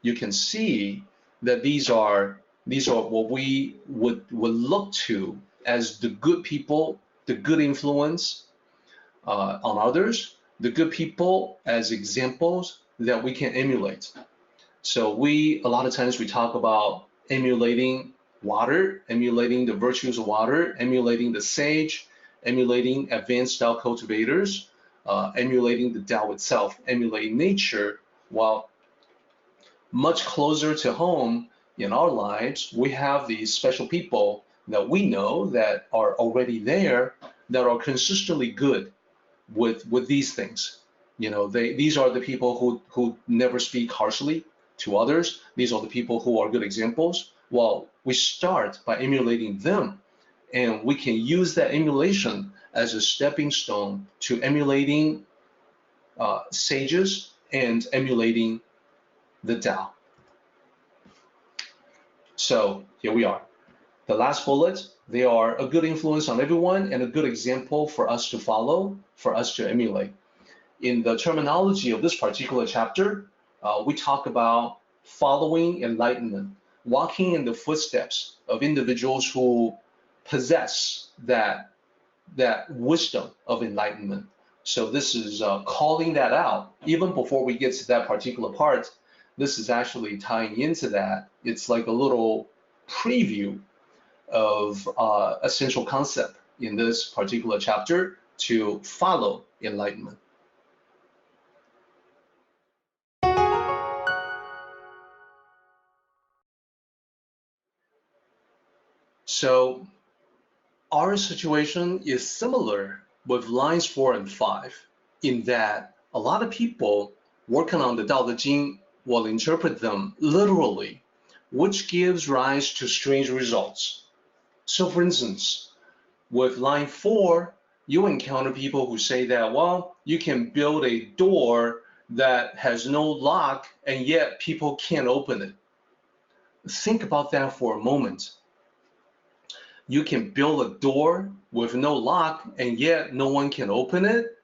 you can see that these are what we would look to as the good people, the good influence on others, the good people as examples that we can emulate. So a lot of times we talk about emulating water, emulating the virtues of water, emulating the sage, emulating advanced Tao cultivators, emulating the Tao itself, emulating nature. While much closer to home in our lives, we have these special people that we know that are already there, that are consistently good with these things. You know, these are the people who never speak harshly to others. These are the people who are good examples. Well, we start by emulating them, and we can use that emulation as a stepping stone to emulating sages and emulating the Tao. So here we are. The last bullet, they are a good influence on everyone and a good example for us to follow, for us to emulate. In the terminology of this particular chapter, we talk about following enlightenment, walking in the footsteps of individuals who possess that wisdom of enlightenment. So this is calling that out. Even before we get to that particular part, this is actually tying into that. It's like a little preview of essential concept in this particular chapter to follow enlightenment. So our situation is similar with lines 4 and 5 in that a lot of people working on the Tao Te Ching will interpret them literally, which gives rise to strange results. So for instance, with line 4, you encounter people who say that, well, you can build a door that has no lock and yet people can't open it. Think about that for a moment. You can build a door with no lock and yet no one can open it.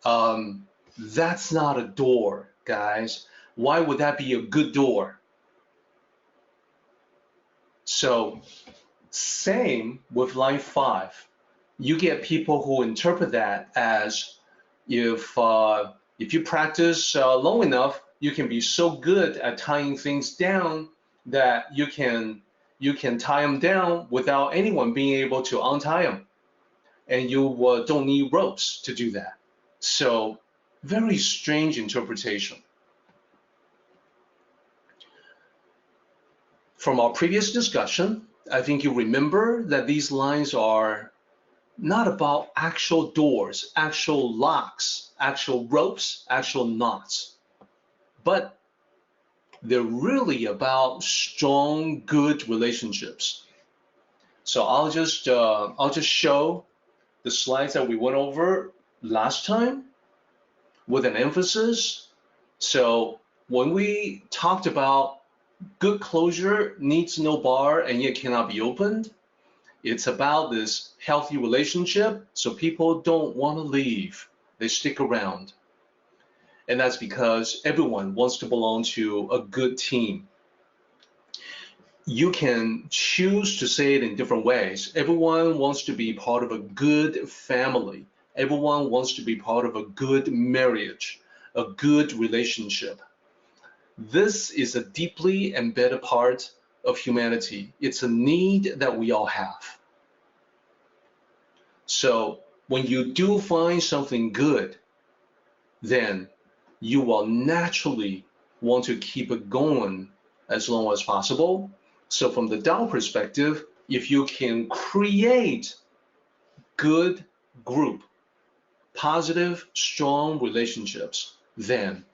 That's not a door, guys. Why would that be a good door? So same with line 5. You get people who interpret that as if you practice long enough, you can be so good at tying things down that you can tie them down without anyone being able to untie them. And you don't need ropes to do that. So very strange interpretation. From our previous discussion, I think you remember that these lines are not about actual doors, actual locks, actual ropes, actual knots, but they're really about strong, good relationships. So I'll just show the slides that we went over last time with an emphasis. So when we talked about good closure needs no bar and yet cannot be opened, it's about this healthy relationship, so people don't want to leave. They stick around. And that's because everyone wants to belong to a good team. You can choose to say it in different ways. Everyone wants to be part of a good family. Everyone wants to be part of a good marriage, a good relationship. This is a deeply embedded part of humanity. It's a need that we all have. So when you do find something good, then you will naturally want to keep it going as long as possible. So from the Tao perspective, if you can create good group, positive, strong relationships, then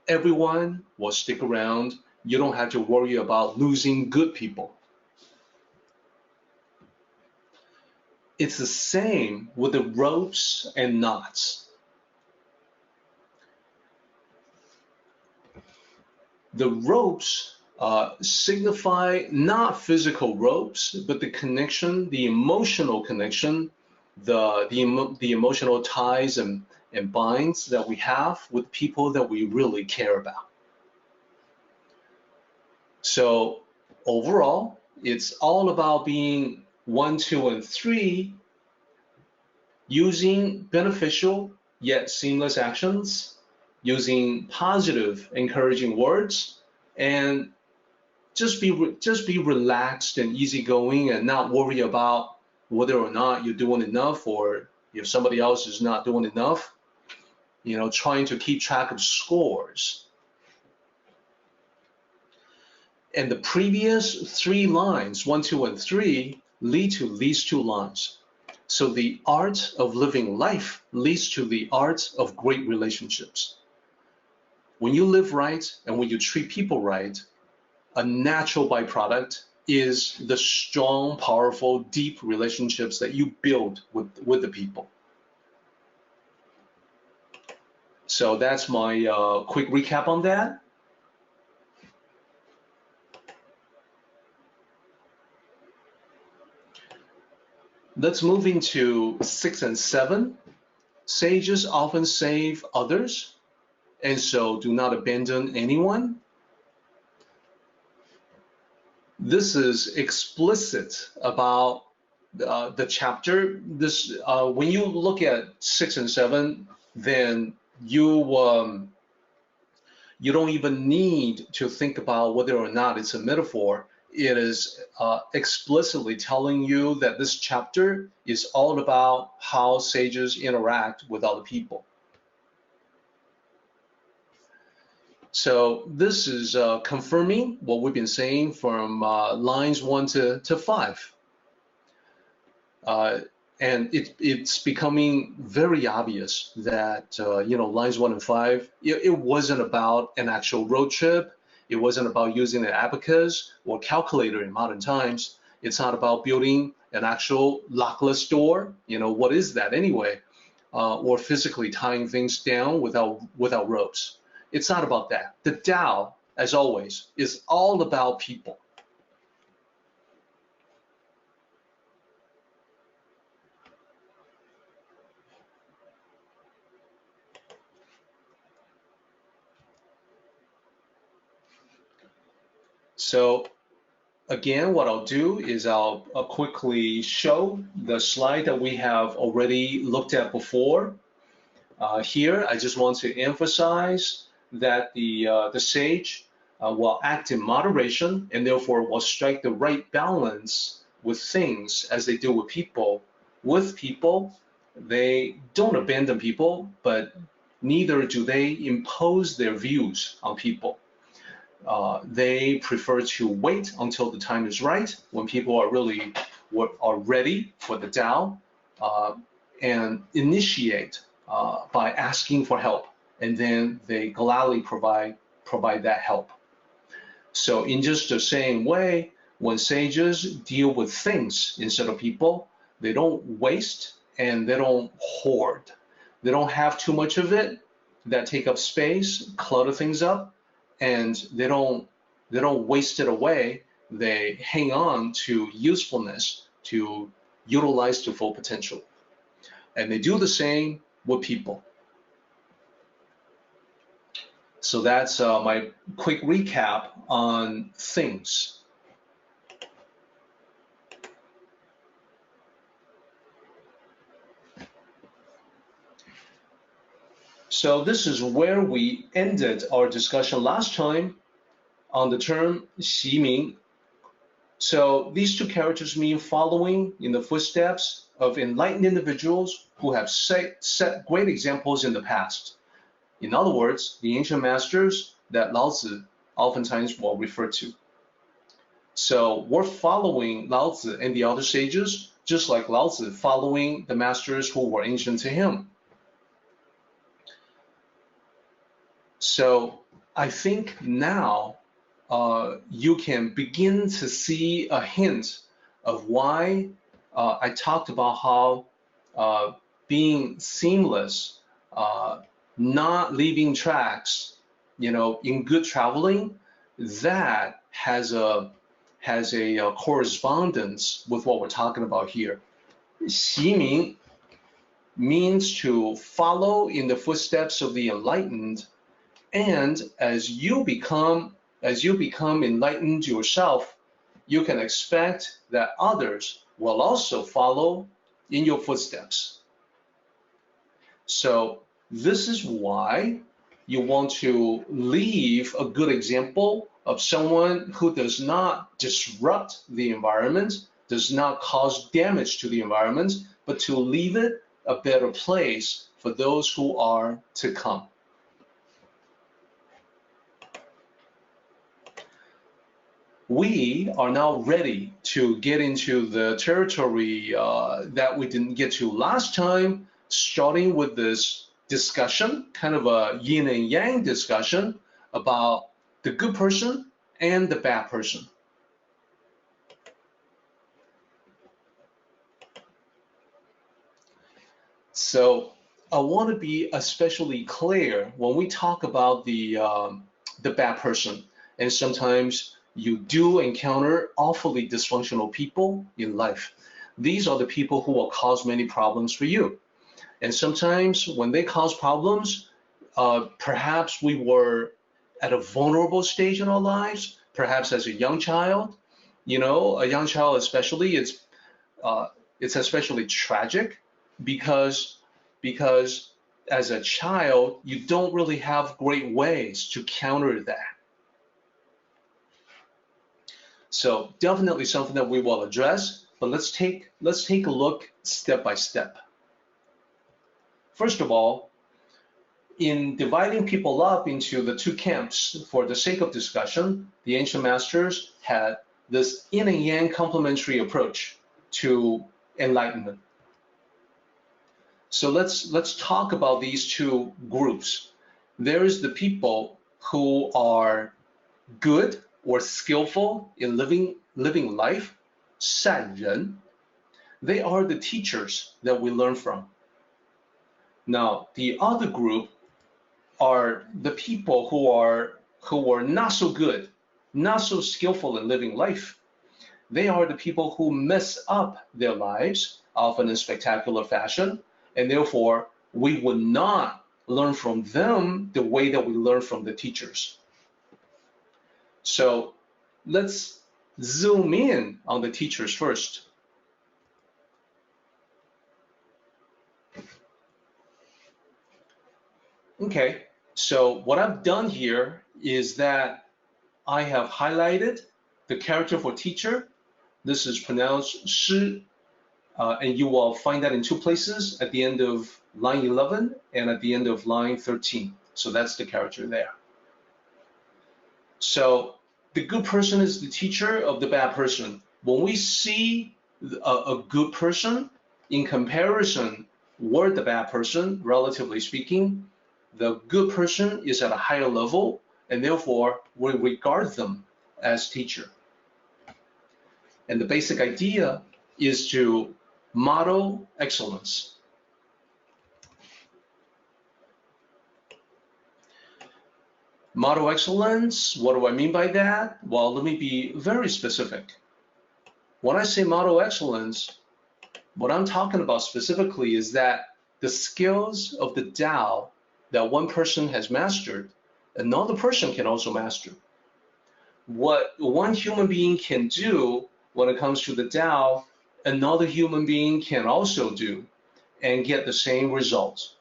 everyone will stick around. You don't have to worry about losing good people. It's the same with the ropes and knots. The ropes signify not physical ropes, but the connection, the emotional connection, the emotional ties and binds that we have with people that we really care about. So overall, it's all about being 1, 2, and 3, using beneficial yet seamless actions, using positive, encouraging words, and just be relaxed and easygoing and not worry about whether or not you're doing enough or if somebody else is not doing enough. You know, trying to keep track of scores. And the previous 3 lines, 1, 2, and 3, lead to these 2 lines. So the art of living life leads to the art of great relationships. When you live right and when you treat people right, a natural byproduct is the strong, powerful, deep relationships that you build with the people. So that's my quick recap on that. Let's move into 6 and 7. Sages often save others, and so do not abandon anyone. This is explicit about the chapter. This, when you look at 6 and 7, then you don't even need to think about whether or not it's a metaphor. It is explicitly telling you that this chapter is all about how sages interact with other people. So this is confirming what we've been saying from lines 1 to 5. And it's becoming very obvious that, lines 1 and 5, it wasn't about an actual road trip. It wasn't about using an abacus or calculator in modern times. It's not about building an actual lockless door. What is that anyway? Or physically tying things down without ropes. It's not about that. The Tao, as always, is all about people. So again, what I'll do is I'll quickly show the slide that we have already looked at before. Here, I just want to emphasize that the sage will act in moderation and therefore will strike the right balance with things as they do with people. With people, they don't abandon people, but neither do they impose their views on people. They prefer to wait until the time is right, when people are ready for the Tao, and initiate by asking for help, and then they gladly provide that help. So in just the same way, when sages deal with things instead of people, they don't waste and they don't hoard. They don't have too much of it that take up space, clutter things up. and they don't waste it away. They hang on to usefulness to utilize to full potential. And they do the same with people. So that's my quick recap on things. So this is where we ended our discussion last time on the term 襲明. So these two characters mean following in the footsteps of enlightened individuals who have set great examples in the past. In other words, the ancient masters that Laozi oftentimes will refer to. So we're following Laozi and the other sages, just like Laozi following the masters who were ancient to him. So I think now you can begin to see a hint of why I talked about how being seamless, not leaving tracks, in good traveling, that has a correspondence with what we're talking about here. 襲明 means to follow in the footsteps of the enlightened, and as you become enlightened yourself, you can expect that others will also follow in your footsteps. So this is why you want to leave a good example of someone who does not disrupt the environment, does not cause damage to the environment, but to leave it a better place for those who are to come. We are now ready to get into the territory that we didn't get to last time, starting with this discussion, kind of a yin and yang discussion about the good person and the bad person. So I want to be especially clear when we talk about the bad person, and sometimes you do encounter awfully dysfunctional people in life. These are the people who will cause many problems for you. And sometimes when they cause problems, perhaps we were at a vulnerable stage in our lives, perhaps as a young child. A young child especially, it's especially tragic because as a child, you don't really have great ways to counter that. So definitely something that we will address, but let's take a look step by step. First of all, in dividing people up into the two camps for the sake of discussion, the ancient masters had this yin and yang complementary approach to enlightenment. So let's talk about these two groups. There is the people who are good or skillful in living life, 善人. They are the teachers that we learn from. Now, the other group are the people who are not so good, not so skillful in living life. They are the people who mess up their lives, often in spectacular fashion, and therefore we would not learn from them the way that we learn from the teachers. So let's zoom in on the teachers first. Okay, so what I've done here is that I have highlighted the character for teacher. This is pronounced shi, and you will find that in two places, at the end of line 11 and at the end of line 13. So that's the character there. So the good person is the teacher of the bad person. When we see a good person in comparison with the bad person, relatively speaking, the good person is at a higher level, and therefore we regard them as teacher. And the basic idea is to model excellence. Model excellence, what do I mean by that? Well, let me be very specific. When I say model excellence, what I'm talking about specifically is that the skills of the Tao that one person has mastered, another person can also master. What one human being can do when it comes to the Tao, another human being can also do and get the same results.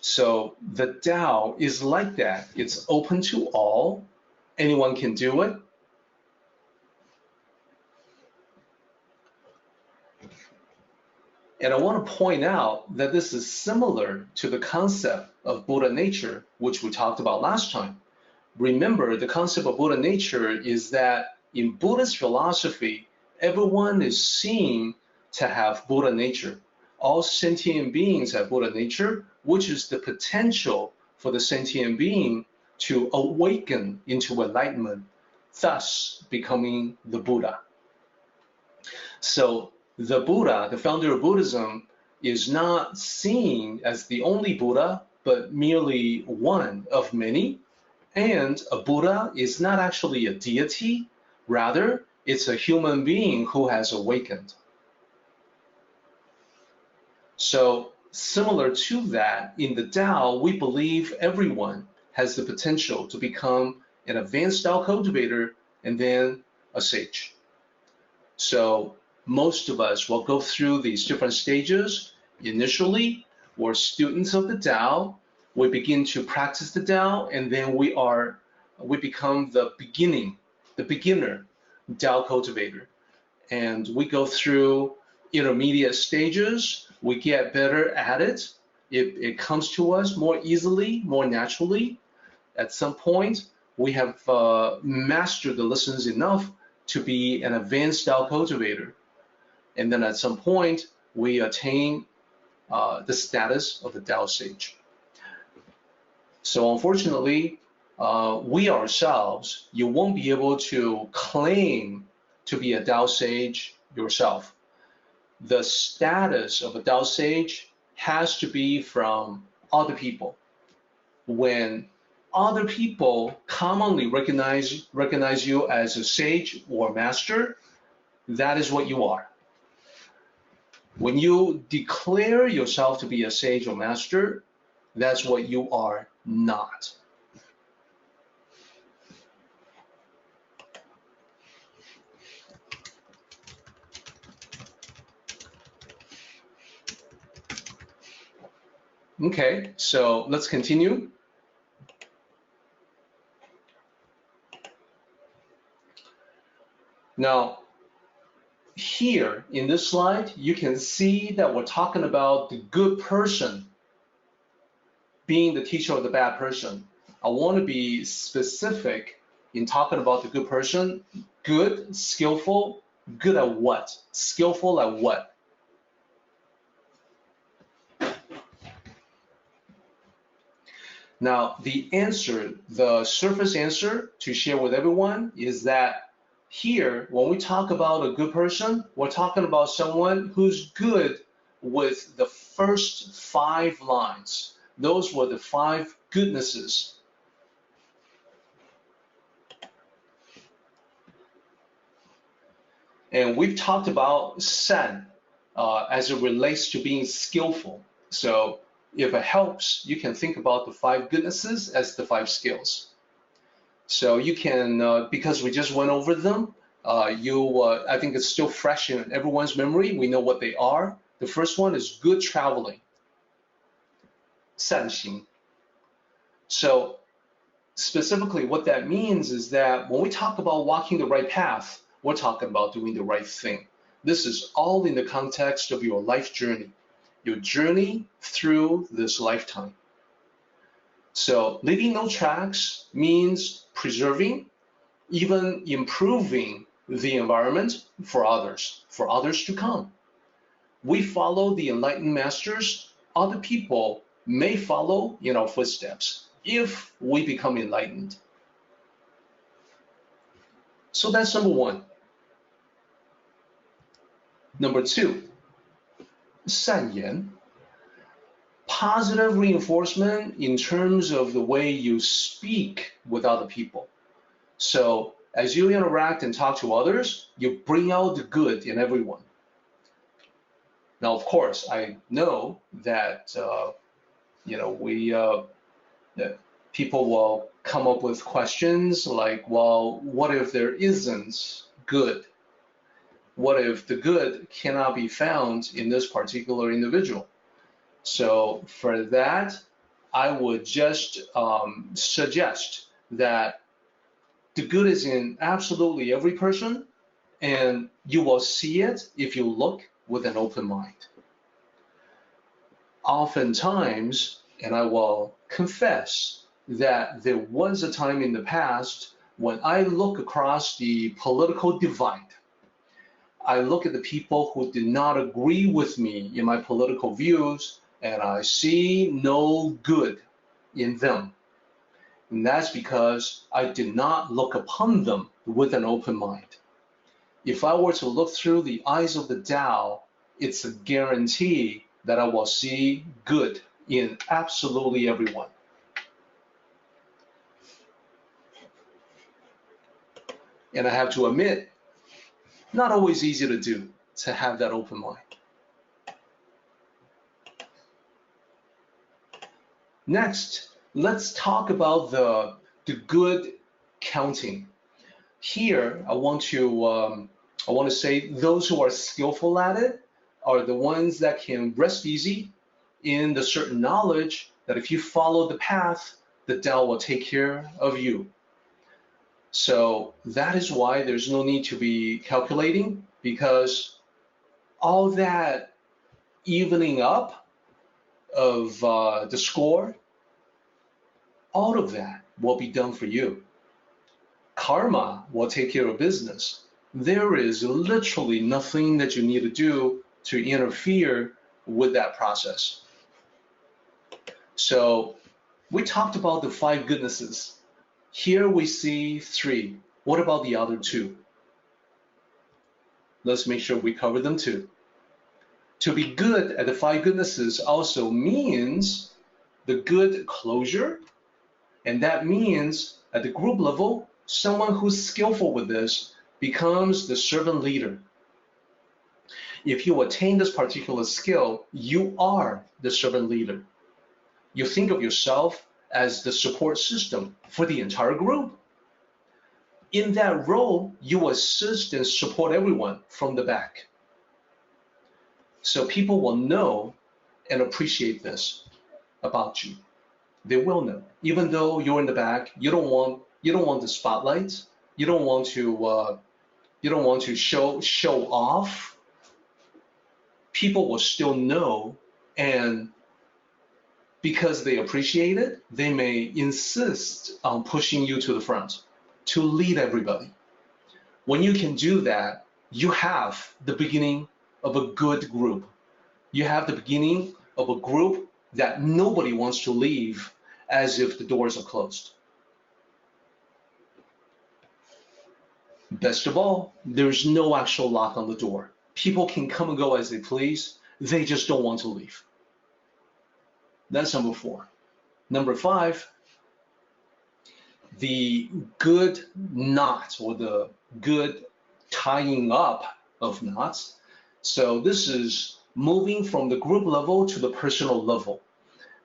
So the Tao is like that. It's open to all. Anyone can do it. And I want to point out that this is similar to the concept of Buddha nature, which we talked about last time. Remember, the concept of Buddha nature is that in Buddhist philosophy, everyone is seen to have Buddha nature. All sentient beings have Buddha nature, which is the potential for the sentient being to awaken into enlightenment, thus becoming the Buddha. So the Buddha, the founder of Buddhism, is not seen as the only Buddha, but merely one of many. And a Buddha is not actually a deity, rather, it's a human being who has awakened. So, similar to that, in the Tao, we believe everyone has the potential to become an advanced Tao cultivator and then a sage. So, most of us will go through these different stages. Initially, we're students of the Tao. We begin to practice the Tao, and then we become the beginner Tao cultivator. And we go through intermediate stages. We get better at it. It comes to us more easily, more naturally. At some point, we have mastered the lessons enough to be an advanced Tao cultivator. And then at some point, we attain the status of the Tao sage. So unfortunately, we ourselves, you won't be able to claim to be a Tao sage yourself. The status of a Tao sage has to be from other people. When other people commonly recognize you as a sage or master, that is what you are. When you declare yourself to be a sage or master, that's what you are not. Okay, so let's continue. Now, here in this slide, you can see that we're talking about the good person being the teacher of the bad person. I want to be specific in talking about the good person. Good, skillful, good at what? Skillful at what? Now, the answer, the surface answer to share with everyone is that here, when we talk about a good person, we're talking about someone who's good with the first 5 lines. Those were the 5 goodnesses. And we've talked about san as it relates to being skillful. So if it helps, you can think about the 5 goodnesses as the 5 skills. So you can, because we just went over them, I think it's still fresh in everyone's memory. We know what they are. The first one is good traveling. 善行. So specifically what that means is that when we talk about walking the right path, we're talking about doing the right thing. This is all in the context of your life journey, your journey through this lifetime. So leaving no tracks means preserving, even improving the environment for others to come. We follow the enlightened masters. Other people may follow in our footsteps if we become enlightened. So that's number 1. Number 2, 善言. positive reinforcement in terms of the way you speak with other people. So as you interact and talk to others, you bring out the good in everyone. Now, of course, I know that that people will come up with questions like, well, what if there isn't good? What if the good cannot be found in this particular individual? So for that, I would just suggest that the good is in absolutely every person, and you will see it if you look with an open mind. Oftentimes, and I will confess that there was a time in the past when I look across the political divide. I look at the people who did not agree with me in my political views, and I see no good in them. And that's because I did not look upon them with an open mind. If I were to look through the eyes of the Tao, it's a guarantee that I will see good in absolutely everyone. And I have to admit, not always easy to do, to have that open mind. Next, let's talk about the good counting. Here, I want to say those who are skillful at it are the ones that can rest easy in the certain knowledge that if you follow the path, the Tao will take care of you. So that is why there's no need to be calculating, because all that evening up of the score, all of that will be done for you. Karma will take care of business. There is literally nothing that you need to do to interfere with that process. So we talked about the 5 goodnesses. Here we see 3. What about the other 2? Let's make sure we cover them too. To be good at the 5 goodnesses also means the good closure, and that means at the group level, someone who's skillful with this becomes the servant leader. If you attain this particular skill, you are the servant leader. You think of yourself as the support system for the entire group. In that role, you assist and support everyone from the back. So people will know and appreciate this about you. They will know, even though you're in the back. You don't want the spotlight. You don't want to show off. People will still know, and because they appreciate it, they may insist on pushing you to the front to lead everybody. When you can do that, you have the beginning of a good group. You have the beginning of a group that nobody wants to leave as if the doors are closed. Best of all, there's no actual lock on the door. People can come and go as they please. They just don't want to leave. That's number 4. Number 5, the good knot, or the good tying up of knots. So this is moving from the group level to the personal level.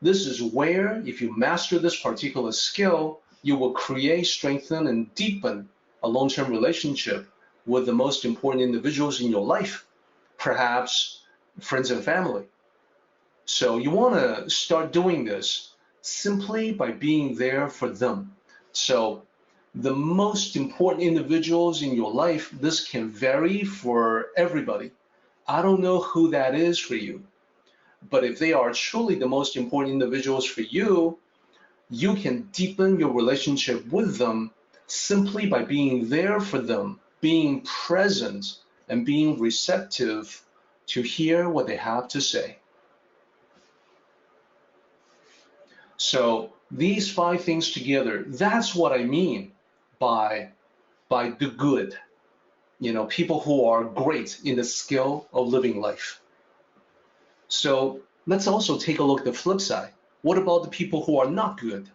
This is where, if you master this particular skill, you will create, strengthen, and deepen a long-term relationship with the most important individuals in your life, perhaps friends and family. So you want to start doing this simply by being there for them. So the most important individuals in your life, this can vary for everybody. I don't know who that is for you, but if they are truly the most important individuals for you, you can deepen your relationship with them simply by being there for them, being present, and being receptive to hear what they have to say. So these 5 things together, that's what I mean by the good. You know, people who are great in the skill of living life. So let's also take a look at the flip side. What about the people who are not good?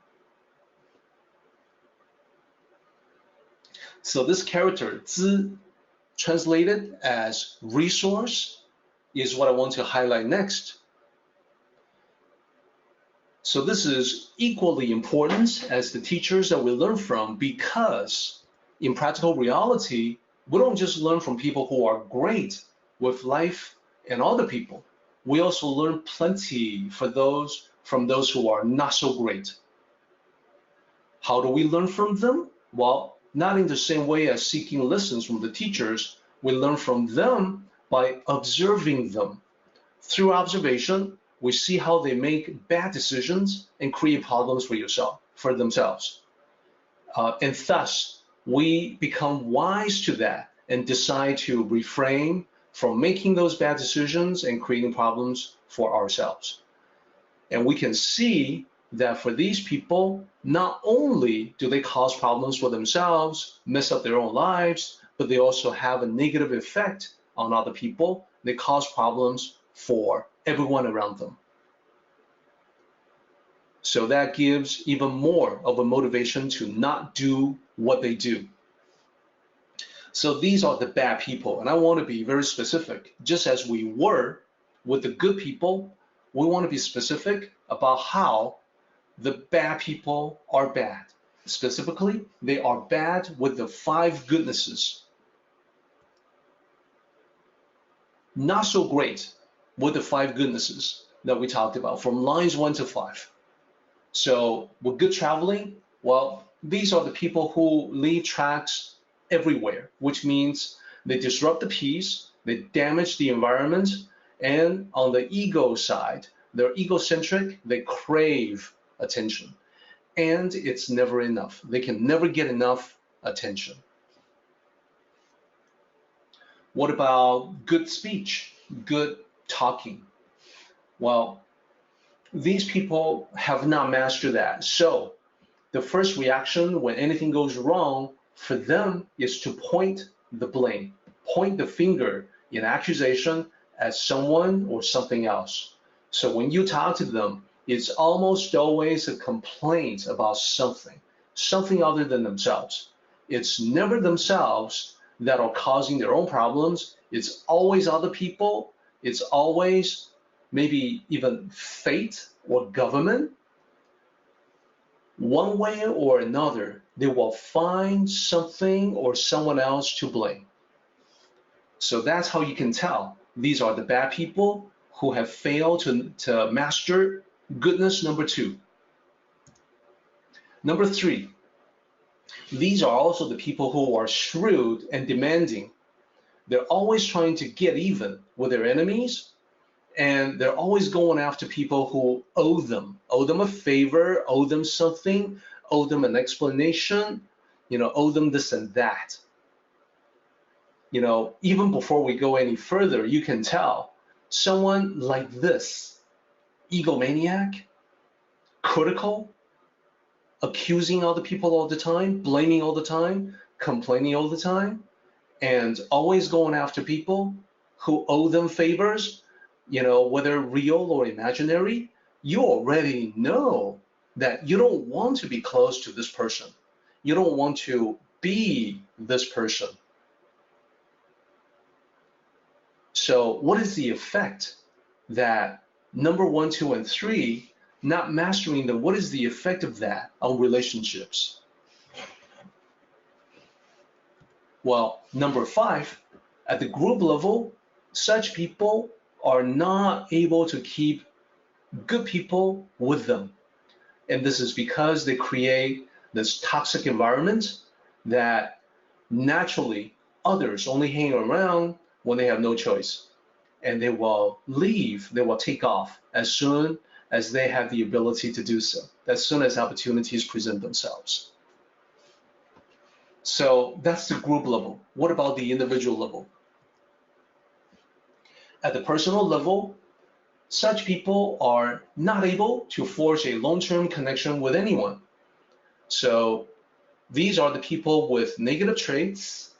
So this character, 资, translated as resource, is what I want to highlight next. So this is equally important as the teachers that we learn from, because in practical reality, we don't just learn from people who are great with life and other people. We also learn plenty from those who are not so great. How do we learn from them? Well, not in the same way as seeking lessons from the teachers. We learn from them by observing them. Through observation, we see how they make bad decisions and create problems for themselves. And thus, we become wise to that and decide to refrain from making those bad decisions and creating problems for ourselves. And we can see that for these people, not only do they cause problems for themselves, mess up their own lives, but they also have a negative effect on other people. They cause problems for everyone around them. So that gives even more of a motivation to not do what they do. So these are the bad people, and I want to be very specific. Just as we were with the good people, we want to be specific about how the bad people are bad. Specifically, they are bad with the 5 goodnesses. Not so great with the 5 goodnesses that we talked about from lines 1 to 5. So with good traveling, well, these are the people who leave tracks everywhere, which means they disrupt the peace, they damage the environment, and on the ego side, they're egocentric, they crave attention. And it's never enough. They can never get enough attention. What about good speech, good talking? Well, these people have not mastered that. So the first reaction when anything goes wrong for them is to point the blame, point the finger in accusation at someone or something else. So when you talk to them, it's almost always a complaint about something other than themselves. It's never themselves that are causing their own problems. It's always other people. It's always maybe even fate or government. One way or another, they will find something or someone else to blame. So that's how you can tell. These are the bad people who have failed to master goodness number 2. Number 3, these are also the people who are shrewd and demanding. They're always trying to get even with their enemies, and they're always going after people who owe them a favor, owe them something, owe them an explanation, owe them this and that. Even before we go any further, you can tell someone like this, egomaniac, critical, accusing other people all the time, blaming all the time, complaining all the time, and always going after people who owe them favors, whether real or imaginary. You already know that you don't want to be close to this person. You don't want to be this person. So what is the effect that number 1, 2, and 3, not mastering them, what is the effect of that on relationships? Well, number 5, at the group level, such people are not able to keep good people with them. And this is because they create this toxic environment that naturally others only hang around when they have no choice. And they will leave, they will take off as soon as they have the ability to do so, as soon as opportunities present themselves. So that's the group level. What about the individual level? At the personal level, such people are not able to forge a long-term connection with anyone. So these are the people with negative traits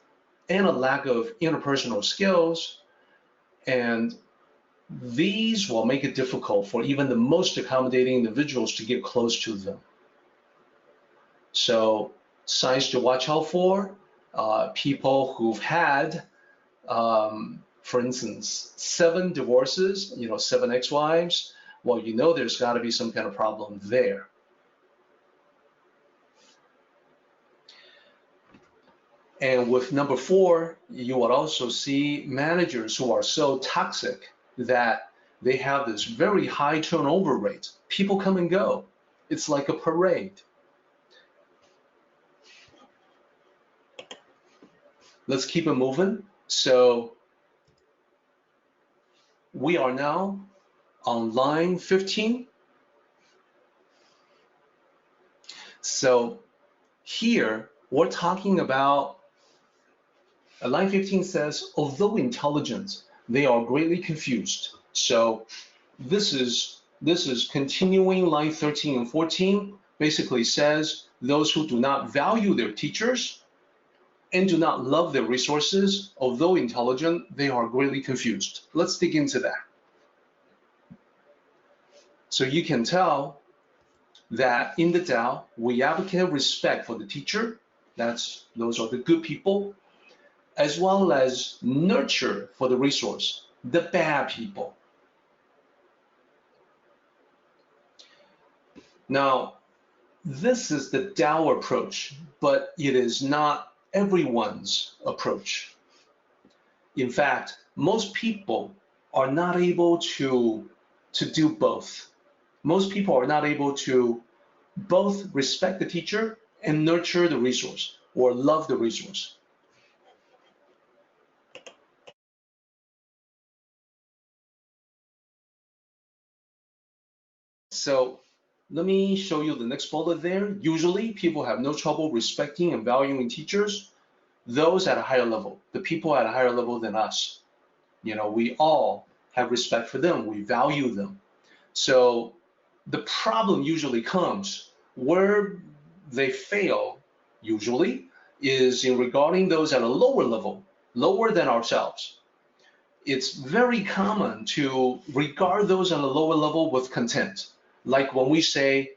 and a lack of interpersonal skills, and these will make it difficult for even the most accommodating individuals to get close to them. So signs to watch out for, people who've had, for instance, 7 divorces, 7 ex-wives, well, there's got to be some kind of problem there. And with number 4, you would also see managers who are so toxic that they have this very high turnover rate. People come and go. It's like a parade. Let's keep it moving. So we are now on line 15. So here we're talking about, line 15 says, although intelligent, they are greatly confused. So this is continuing line 13 and 14, basically says those who do not value their teachers and do not love their resources, although intelligent, they are greatly confused. Let's dig into that. So you can tell that in the Tao, we advocate respect for the teacher. Those are the good people, as well as nurture for the resource, the bad people. Now, this is the Tao approach, but it is not everyone's approach. In fact, most people are not able to do both. Most people are not able to both respect the teacher and nurture the resource or love the resource. So let me show you the next bullet there. Usually people have no trouble respecting and valuing teachers, those at a higher level, the people at a higher level than us. We all have respect for them, we value them. So the problem usually comes where they fail, usually, is in regarding those at a lower level, lower than ourselves. It's very common to regard those at a lower level with contempt. Like when we say,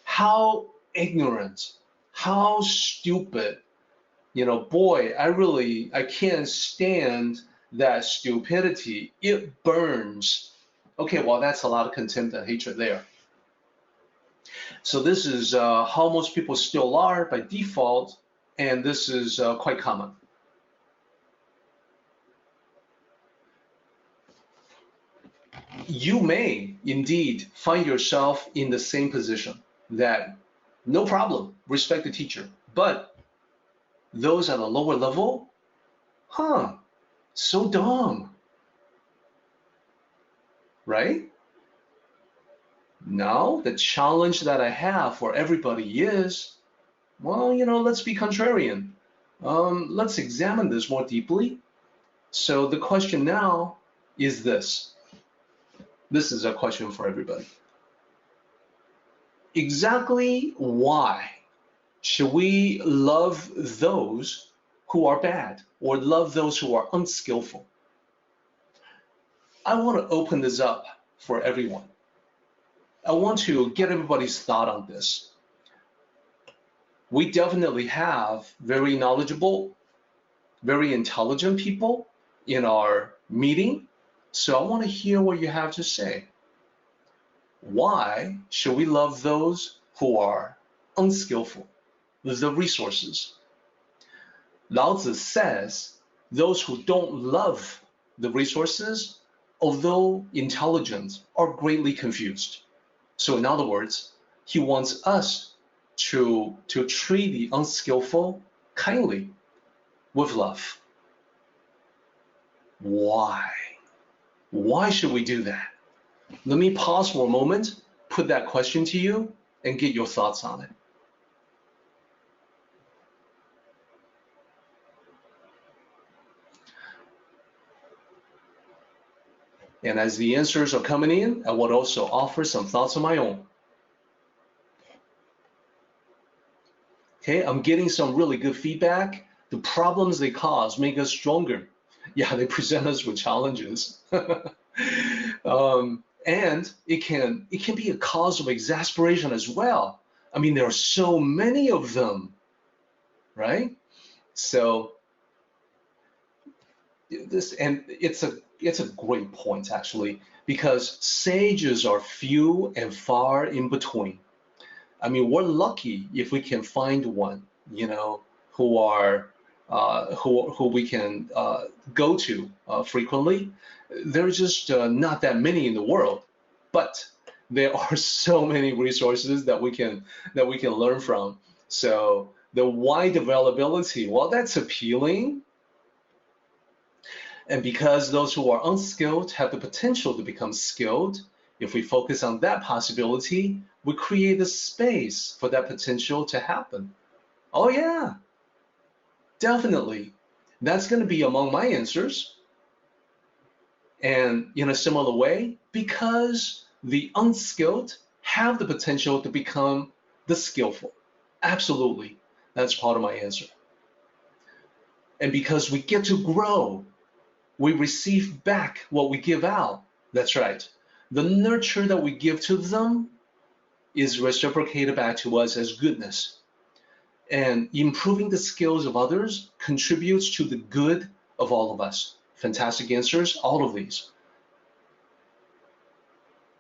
how ignorant, how stupid, boy, I can't stand that stupidity, it burns. Okay, well, that's a lot of contempt and hatred there. So this is how most people still are by default, and this is quite common. You may indeed find yourself in the same position that no problem, respect the teacher, but those at a lower level, so dumb, right? Now, the challenge that I have for everybody is, well, let's be contrarian. Let's examine this more deeply. So the question now is this. This is a question for everybody. Exactly why should we love those who are bad or love those who are unskillful? I want to open this up for everyone. I want to get everybody's thought on this. We definitely have very knowledgeable, very intelligent people in our meeting. So I want to hear what you have to say. Why should we love those who are unskillful, the resources? Lao Tzu says those who don't love the resources, although intelligent, are greatly confused. So in other words, he wants us to treat the unskillful kindly, with love. Why? Why should we do that? Let me pause for a moment, put that question to you, and get your thoughts on it. And as the answers are coming in, I would also offer some thoughts of my own. Okay, I'm getting some really good feedback. The problems they cause make us stronger. Yeah, they present us with challenges. And it can be a cause of exasperation as well. I mean, there are so many of them, right? So it's a great point actually, because sages are few and far in between. I mean, we're lucky if we can find one, who we can go to frequently. There's just not that many in the world, but there are so many resources that we can learn from. So the wide availability, well, that's appealing. And because those who are unskilled have the potential to become skilled, if we focus on that possibility, we create a space for that potential to happen. Oh yeah, definitely. That's going to be among my answers. And in a similar way, because the unskilled have the potential to become the skillful. Absolutely, that's part of my answer. And because we get to grow, we receive back what we give out. That's right. The nurture that we give to them is reciprocated back to us as goodness. And improving the skills of others contributes to the good of all of us. Fantastic answers, all of these.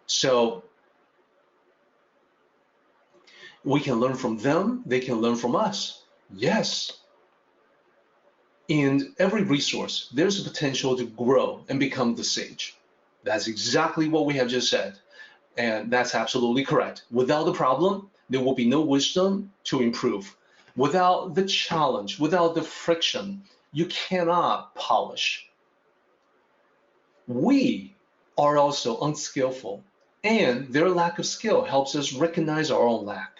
So we can learn from them, they can learn from us. Yes. In every resource, there's a potential to grow and become the sage. That's exactly what we have just said. And that's absolutely correct. Without the problem, there will be no wisdom to improve. Without the challenge, without the friction, you cannot polish. We are also unskillful, and their lack of skill helps us recognize our own lack.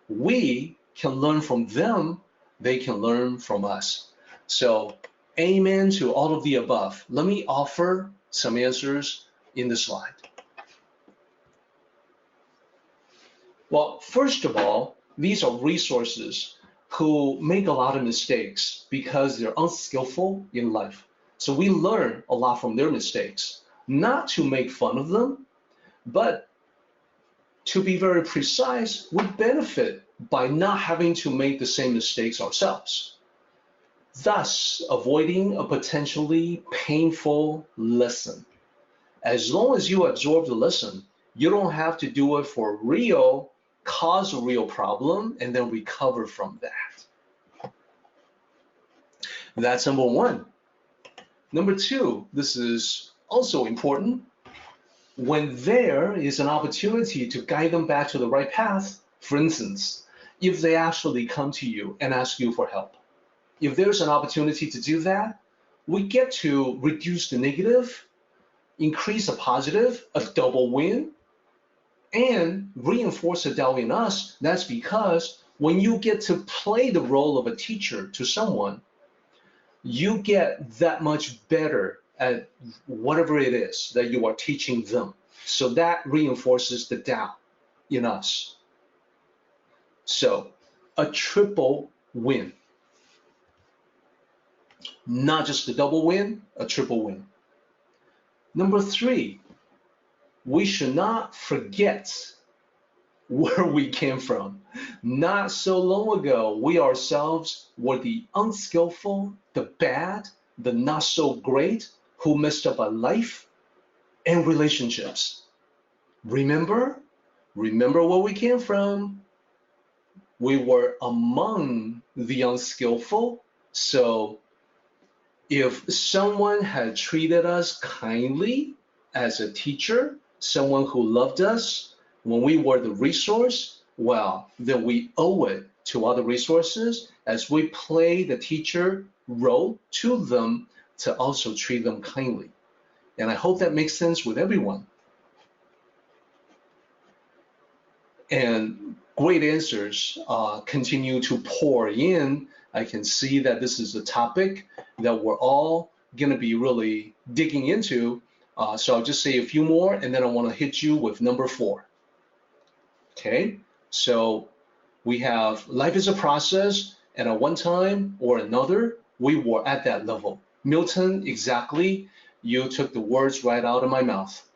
We can learn from them, they can learn from us. So, amen to all of the above. Let me offer some answers in the slide. Well, first of all, these are resources who make a lot of mistakes because they're unskillful in life. So we learn a lot from their mistakes, not to make fun of them, but to be very precise, we benefit by not having to make the same mistakes ourselves, thus avoiding a potentially painful lesson. As long as you absorb the lesson, you don't have to do it for real, cause a real problem, and then recover from that. That's number one. Number two, this is also important. When there is an opportunity to guide them back to the right path, for instance, if they actually come to you and ask you for help, if there's an opportunity to do that, we get to reduce the negative, increase a positive, a double win, and reinforce the doubt in us. That's because when you get to play the role of a teacher to someone, you get that much better at whatever it is that you are teaching them. So that reinforces the doubt in us. So a triple win. Not just a double win, a triple win. Number three, we should not forget where we came from. Not so long ago, we ourselves were the unskillful, the bad, the not so great, who messed up our life and relationships. Remember where we came from. We were among the unskillful. So if someone had treated us kindly as a teacher, someone who loved us when we were the resource, well, then we owe it to other resources as we play the teacher role to them to also treat them kindly. And I hope that makes sense with everyone. And great answers continue to pour in. I can see that this is a topic that we're all going to be really digging into. So I'll just say a few more, and then I want to hit you with number 4. Okay, so we have life is a process, and at one time or another, we were at that level. Milton exactly You took the words right out of my mouth.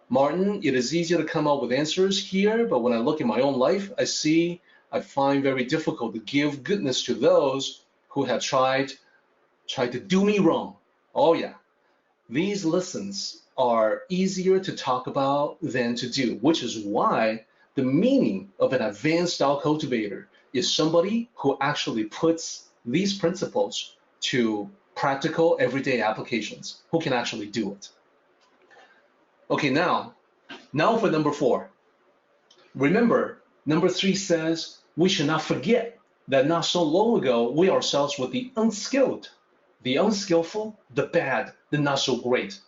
Martin, it is easy to come up with answers here, but when I look at my own life, I find very difficult to give goodness to those who have tried to do me wrong. Oh yeah, these lessons are easier to talk about than to do, which is why the meaning of an advanced style cultivator is somebody who actually puts these principles to practical everyday applications, who can actually do it. Okay, now for number 4. Remember, number 3 says we should not forget that not so long ago we ourselves were the unskilled, the unskillful, the bad, the not so great.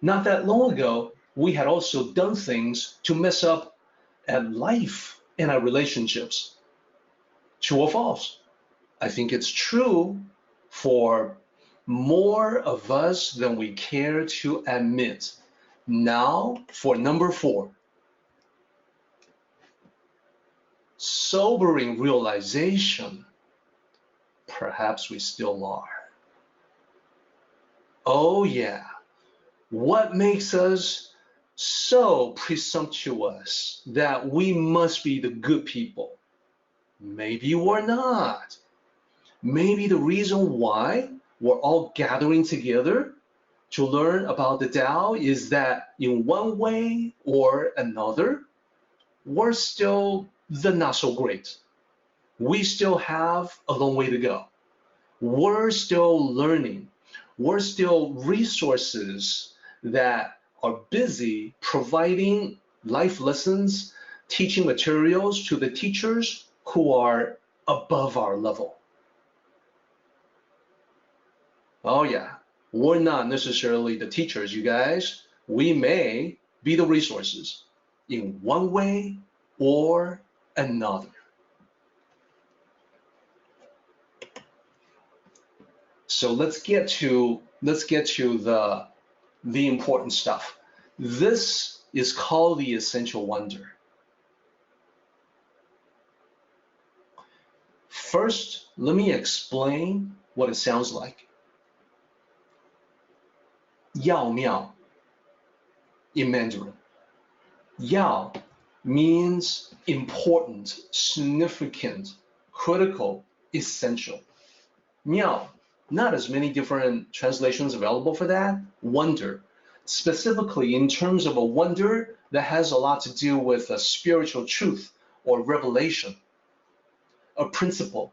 Not that long ago, we had also done things to mess up at life and our relationships. True or false? I think it's true for more of us than we care to admit. Now for number 4. Sobering realization. Perhaps we still are. Oh yeah. What makes us so presumptuous that we must be the good people? Maybe we're not. Maybe the reason why we're all gathering together to learn about the Tao is that in one way or another, we're still the not so great. We still have a long way to go. We're still learning. We're still resources that are busy providing life lessons, teaching materials to the teachers who are above our level. Oh yeah, we're not necessarily the teachers, you guys. We may be the resources in one way or another. So let's get to the important stuff. This is called the essential wonder. First, let me explain what it sounds like. 要妙 in Mandarin. 要 means important, significant, critical, essential. 妙, not as many different translations available for that. Wonder, specifically in terms of a wonder that has a lot to do with a spiritual truth or revelation, a principle,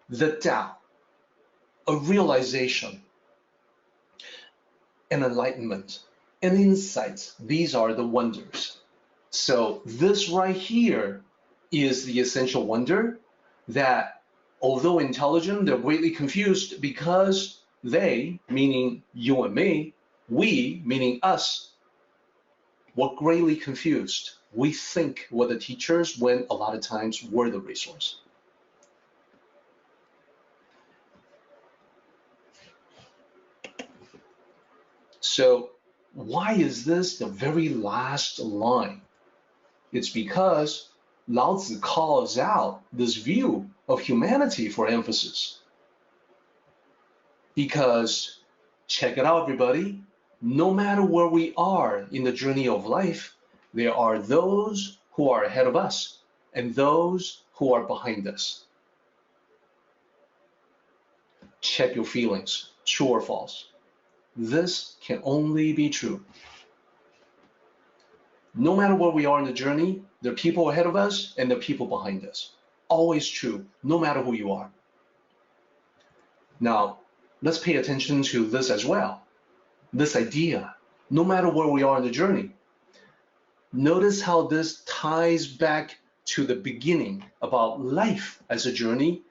the Tao, a realization, an enlightenment, an insight. These are the wonders. So this right here is the essential wonder that, although intelligent, they're greatly confused because they, meaning you and me, we, meaning us, were greatly confused. We think we're the teachers when a lot of times we're the resource. So why is this the very last line? It's because Lao Tzu calls out this view of humanity for emphasis. Because, check it out, everybody, no matter where we are in the journey of life, there are those who are ahead of us and those who are behind us. Check your feelings, true or false. This can only be true. No matter where we are in the journey, there are people ahead of us and there are people behind us. Always true, no matter who you are. Now, let's pay attention to this as well. This idea, no matter where we are in the journey. Notice how this ties back to the beginning about life as a journey.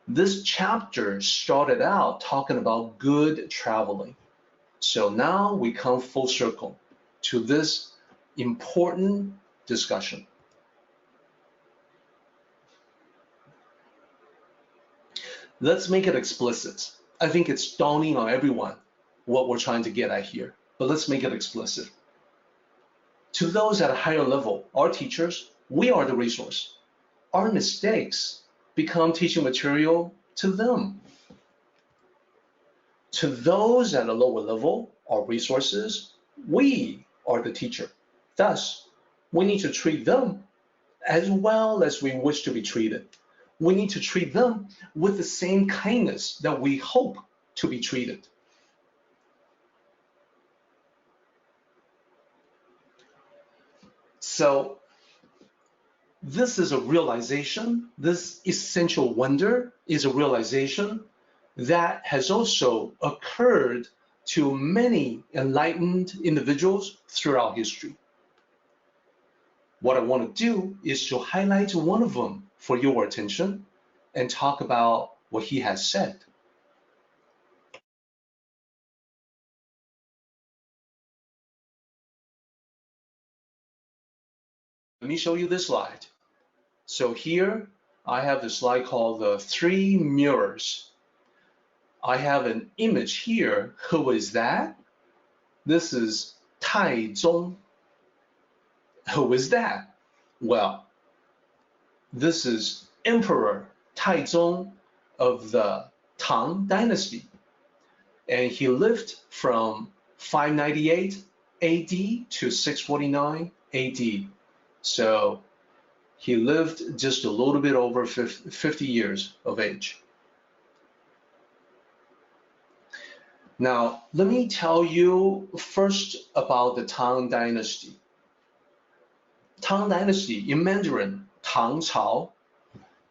This chapter started out talking about good traveling. So now we come full circle to this important discussion. Let's make it explicit. I think it's dawning on everyone what we're trying to get at here, but let's make it explicit. To those at a higher level, our teachers, we are the resource. Our mistakes become teaching material to them. To those at a lower level or resources, we are the teacher. Thus, we need to treat them as well as we wish to be treated. We need to treat them with the same kindness that we hope to be treated. So this is a realization, this essential wonder is a realization that has also occurred to many enlightened individuals throughout history. What I want to do is to highlight one of them for your attention and talk about what he has said. Let me show you this slide. So here I have the slide called the three mirrors. I have an image here. Who is that? This is Taizong. Who is that? Well, this is Emperor Taizong of the Tang Dynasty. And he lived from 598 AD to 649 AD. So he lived just a little bit over 50 years of age. Now, let me tell you first about the Tang Dynasty. Tang Dynasty in Mandarin, Tang Cao,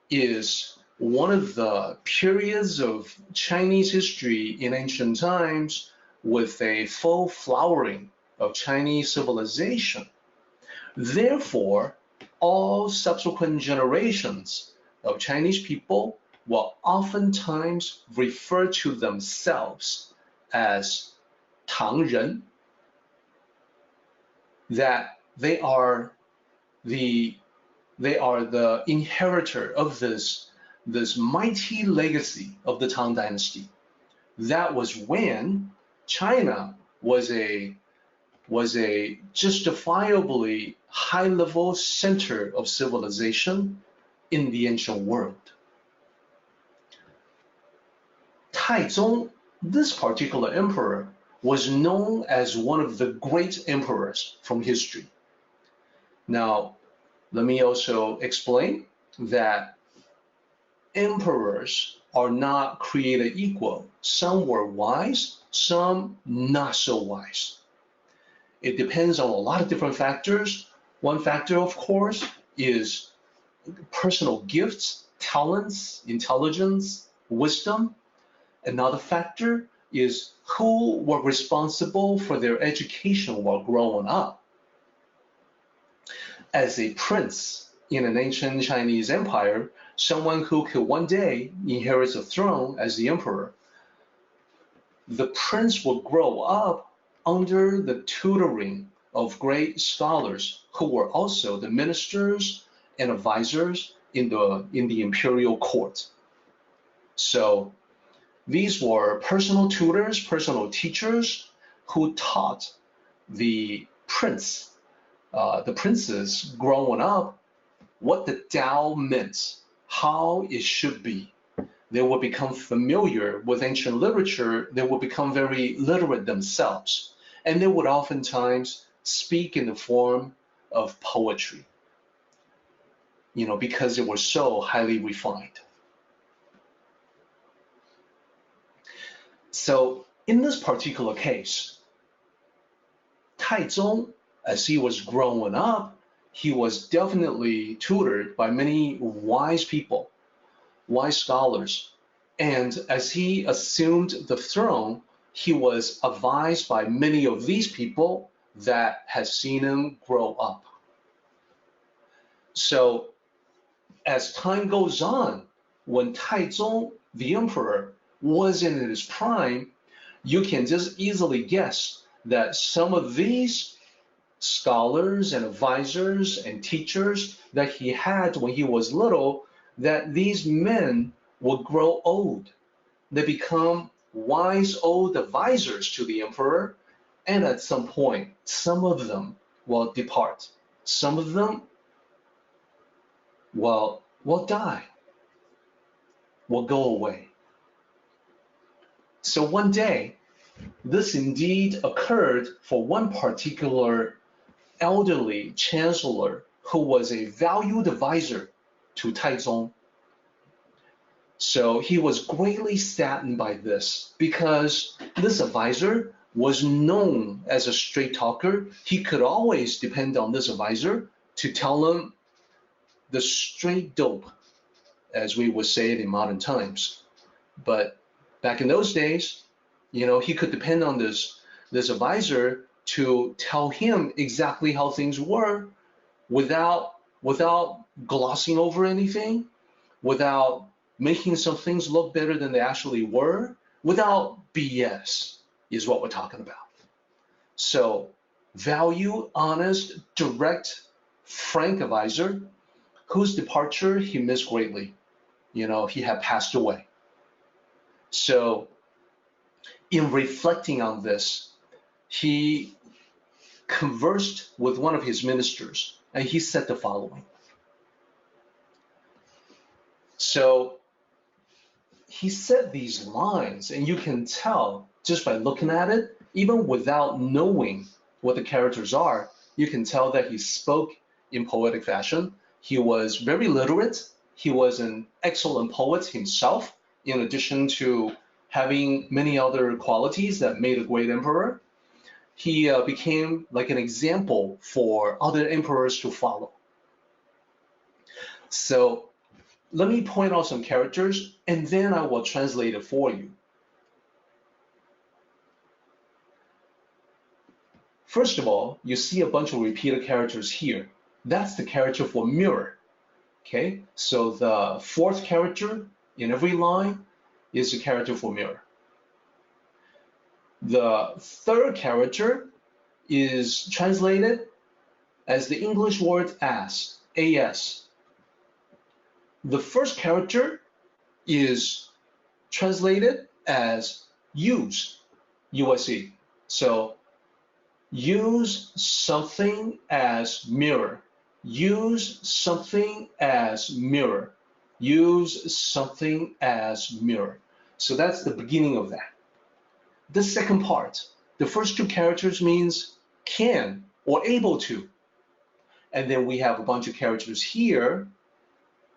is one of the periods of Chinese history in ancient times with a full flowering of Chinese civilization. Therefore, all subsequent generations of Chinese people will oftentimes refer to themselves as Tang Ren, that they are the inheritor of this mighty legacy of the Tang Dynasty. That was when China was a justifiably high-level center of civilization in the ancient world. Taizong, this particular emperor, was known as one of the great emperors from history. Now, let me also explain that emperors are not created equal. Some were wise, some not so wise. It depends on a lot of different factors. One factor, of course, is personal gifts, talents, intelligence, wisdom. Another factor is who were responsible for their education while growing up. As a prince in an ancient Chinese empire, someone who could one day inherit the throne as the emperor, the prince will grow up under the tutoring of great scholars who were also the ministers and advisors in the imperial court. So these were personal tutors, personal teachers who taught the princes growing up what the Tao meant, how it should be. They would become familiar with ancient literature. They would become very literate themselves. And they would oftentimes speak in the form of poetry, because they were so highly refined. So in this particular case, Taizong, as he was growing up, he was definitely tutored by many wise people, wise scholars. And as he assumed the throne, he was advised by many of these people that had seen him grow up. So as time goes on, when Taizong, the emperor, was in his prime, you can just easily guess that some of these scholars and advisors and teachers that he had when he was little, that these men will grow old. They become wise old advisors to the emperor, and at some point, some of them will depart. Some of them will die, will go away. So one day, this indeed occurred for one particular elderly chancellor who was a valued advisor to Taizong. So he was greatly saddened by this because this advisor was known as a straight talker. He could always depend on this advisor to tell him the straight dope, as we would say it in modern times. But back in those days, he could depend on this advisor to tell him exactly how things were without glossing over anything, without making some things look better than they actually were, without BS is what we're talking about. So value, honest, direct, frank advisor whose departure he missed greatly. He had passed away. So in reflecting on this, he conversed with one of his ministers and he said the following. So he said these lines, and you can tell just by looking at it, even without knowing what the characters are, you can tell that he spoke in poetic fashion. He was very literate. He was an excellent poet himself, in addition to having many other qualities that made a great emperor. He became like an example for other emperors to follow. So let me point out some characters, and then I will translate it for you. First of all, you see a bunch of repeated characters here. That's the character for mirror. Okay, so the fourth character in every line is a character for mirror. The third character is translated as the English word as, as. The first character is translated as use, USE. So use something as mirror, use something as mirror, use something as mirror. So that's the beginning of that. The second part, the first two characters means can or able to. And then we have a bunch of characters here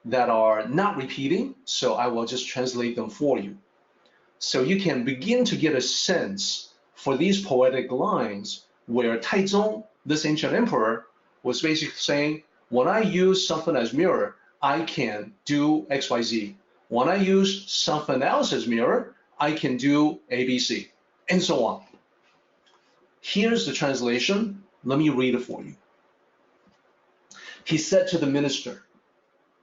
that are not repeating, so I will just translate them for you. So you can begin to get a sense for these poetic lines where Taizong, this ancient emperor, was basically saying, when I use something as mirror, I can do XYZ. When I use something else as mirror, I can do ABC, and so on. Here's the translation. Let me read it for you. He said to the minister,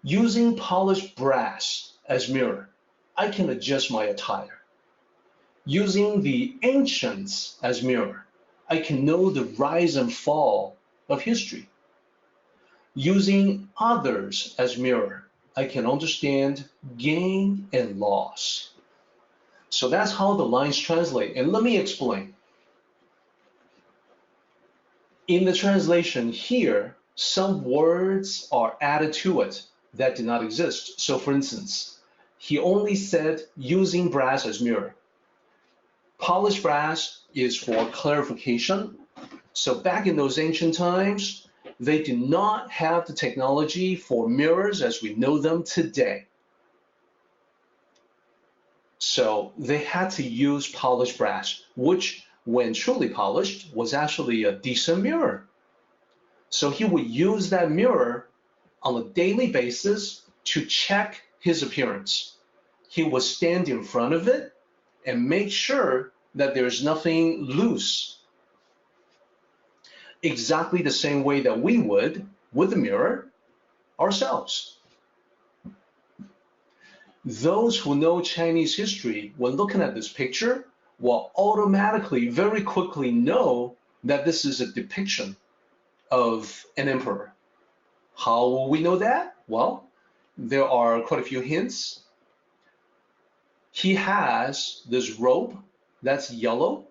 using polished brass as mirror, I can adjust my attire. Using the ancients as mirror, I can know the rise and fall of history. Using others as mirror, I can understand gain and loss. So that's how the lines translate. And let me explain. In the translation here, some words are added to it that did not exist. So for instance, he only said using brass as mirror. Polished brass is for clarification. So back in those ancient times, they did not have the technology for mirrors as we know them today. So they had to use polished brass, which when truly polished was actually a decent mirror. So he would use that mirror on a daily basis to check his appearance. He would stand in front of it and make sure that there's nothing loose. Exactly the same way that we would with the mirror ourselves. Those who know Chinese history, when looking at this picture, will automatically, very quickly know that this is a depiction of an emperor. How will we know that? Well, there are quite a few hints. He has this robe that's yellow.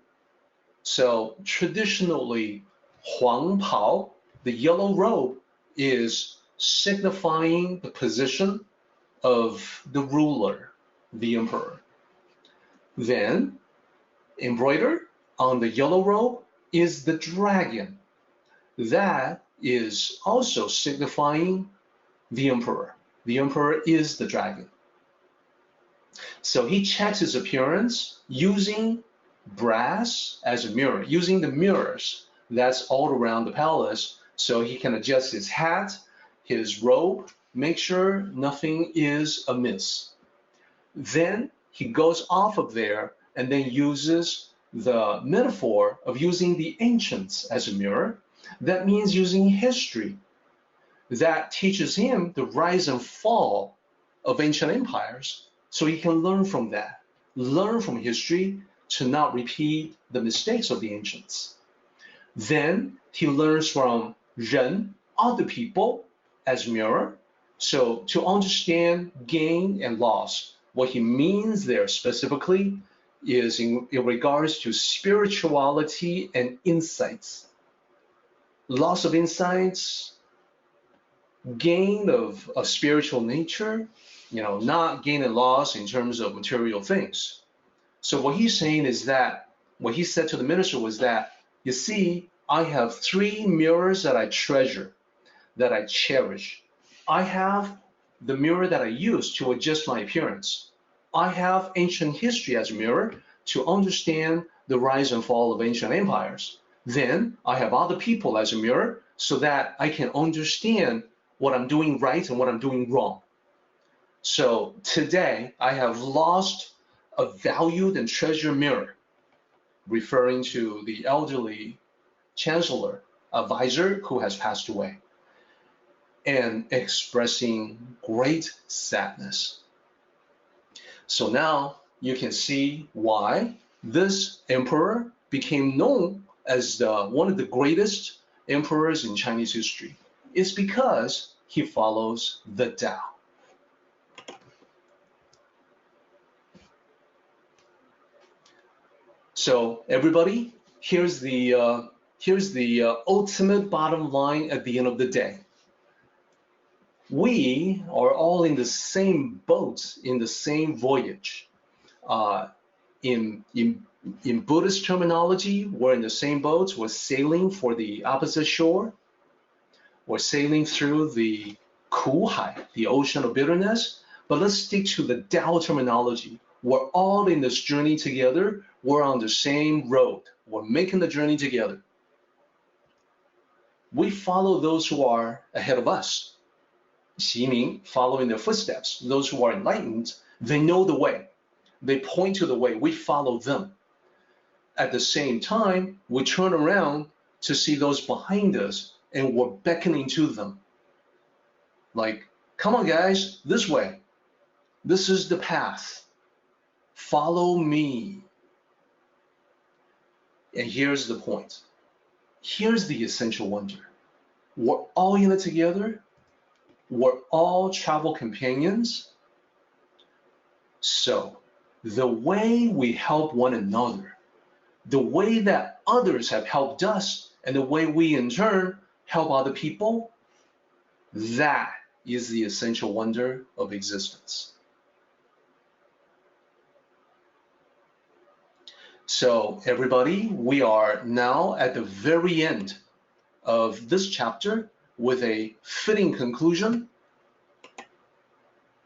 So traditionally, Huang Pao, the yellow robe, is signifying the position of the ruler, the emperor. Then Embroidered on the yellow robe is the dragon. That is also signifying the emperor. The emperor is the dragon. So he checks his appearance using brass as a mirror, using the mirrors that's all around the palace, so he can adjust his hat, his robe, make sure nothing is amiss. Then he goes off of there and then uses the metaphor of using the ancients as a mirror. That means using history. That teaches him the rise and fall of ancient empires, so he can learn from that, learn from history to not repeat the mistakes of the ancients. Then he learns from人, other people, as mirror. So to understand gain and loss, what he means there specifically is in regards to spirituality and insights. Loss of insights, gain of a spiritual nature, not gain and loss in terms of material things. So what he's saying is that, what he said to the minister was that, you see, I have 3 mirrors that I treasure, that I cherish. I have the mirror that I use to adjust my appearance. I have ancient history as a mirror to understand the rise and fall of ancient empires. Then I have other people as a mirror so that I can understand what I'm doing right and what I'm doing wrong. So today I have lost a valued and treasured mirror, referring to the elderly chancellor, advisor who has passed away, and expressing great sadness. So now you can see why this emperor became known as one of the greatest emperors in Chinese history. It's because he follows the Tao. So everybody, here's the ultimate bottom line at the end of the day. We are all in the same boat, in the same voyage. In Buddhist terminology, we're in the same boat. We're sailing for the opposite shore. We're sailing through the Kuhai, the ocean of bitterness. But let's stick to the Tao terminology. We're all in this journey together. We're on the same road. We're making the journey together. We follow those who are ahead of us. Ximing, following their footsteps. Those who are enlightened, they know the way. They point to the way. We follow them. At the same time, we turn around to see those behind us, and we're beckoning to them. Like, come on, guys, this way. This is the path. Follow me. And here's the point. Here's the essential wonder. We're all in it together. We're all travel companions. So the way we help one another, the way that others have helped us, and the way we in turn help other people, that is the essential wonder of existence. So everybody, we are now at the very end of this chapter with a fitting conclusion.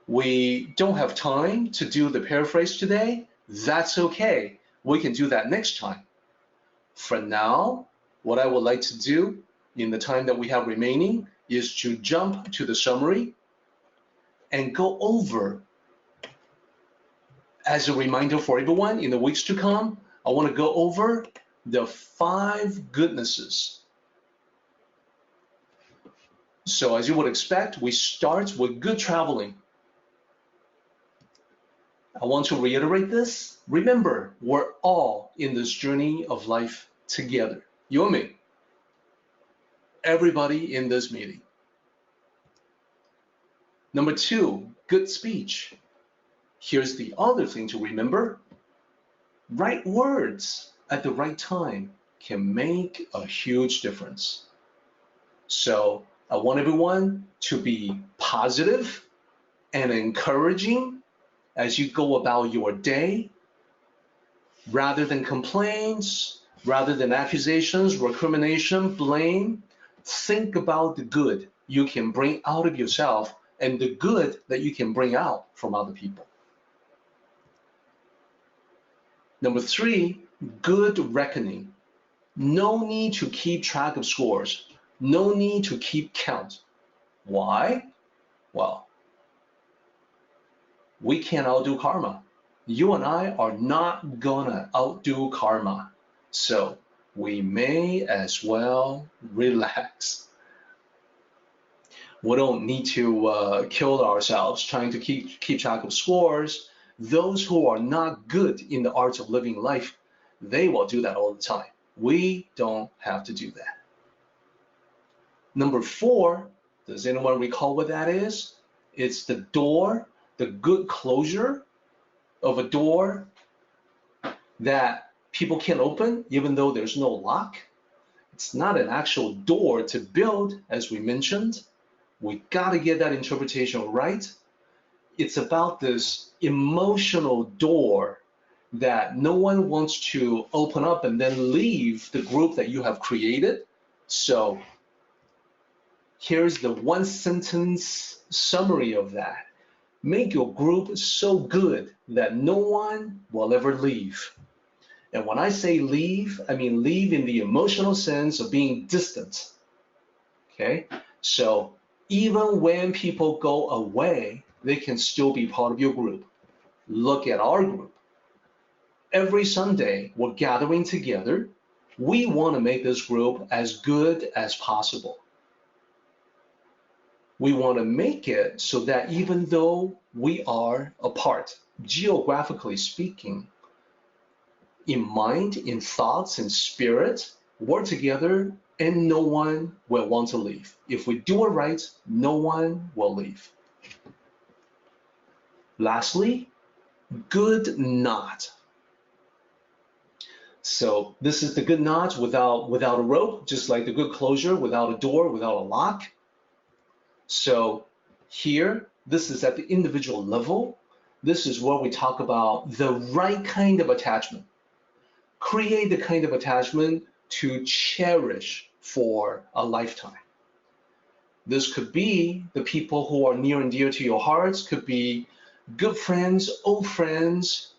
We don't have time to do the paraphrase today. That's okay. We can do that next time. For now, what I would like to do in the time that we have remaining is to jump to the summary and go over, as a reminder for everyone in the weeks to come, I want to go over the 5 goodnesses. So as you would expect, we start with good traveling. I want to reiterate this. Remember, we're all in this journey of life together. You and me. Everybody in this meeting. Number 2, good speech. Here's the other thing to remember. Right words at the right time can make a huge difference. So I want everyone to be positive and encouraging as you go about your day. Rather than complaints, rather than accusations, recrimination, blame, think about the good you can bring out of yourself and the good that you can bring out from other people. Number 3, good reckoning. No need to keep track of scores. No need to keep count. Why? Well, we can't outdo karma. You and I are not gonna outdo karma. So we may as well relax. We don't need to kill ourselves trying to keep track of scores. Those who are not good in the art of living life, they will do that all the time. We don't have to do that. Number 4, does anyone recall what that is? It's the door, the good closure of a door that people can't open even though there's no lock. It's not an actual door to build, as we mentioned. We got to get that interpretation right. It's about this emotional door that no one wants to open up and then leave the group that you have created. So here's the 1-sentence summary of that. Make your group so good that no one will ever leave. And when I say leave, I mean leave in the emotional sense of being distant. Okay? So even when people go away, they can still be part of your group. Look at our group. Every Sunday, we're gathering together. We want to make this group as good as possible. We want to make it so that even though we are apart, geographically speaking, in mind, in thoughts, in spirit, we're together and no one will want to leave. If we do it right, no one will leave. Lastly, good knot. So this is the good knot without a rope, just like the good closure without a door, without a lock. So here, this is at the individual level. This is where we talk about the right kind of attachment. Create the kind of attachment to cherish for a lifetime. This could be the people who are near and dear to your hearts, could be good friends, old friends,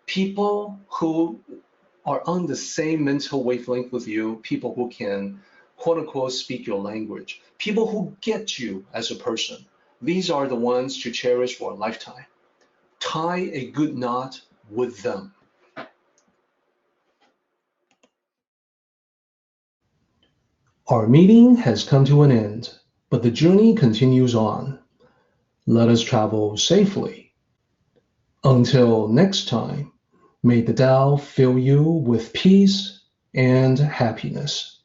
people who are on the same mental wavelength with you, people who can, quote unquote, speak your language, people who get you as a person. These are the ones to cherish for a lifetime. Tie a good knot with them. Our meeting has come to an end, but the journey continues on. Let us travel safely. Until next time, may the Tao fill you with peace and happiness.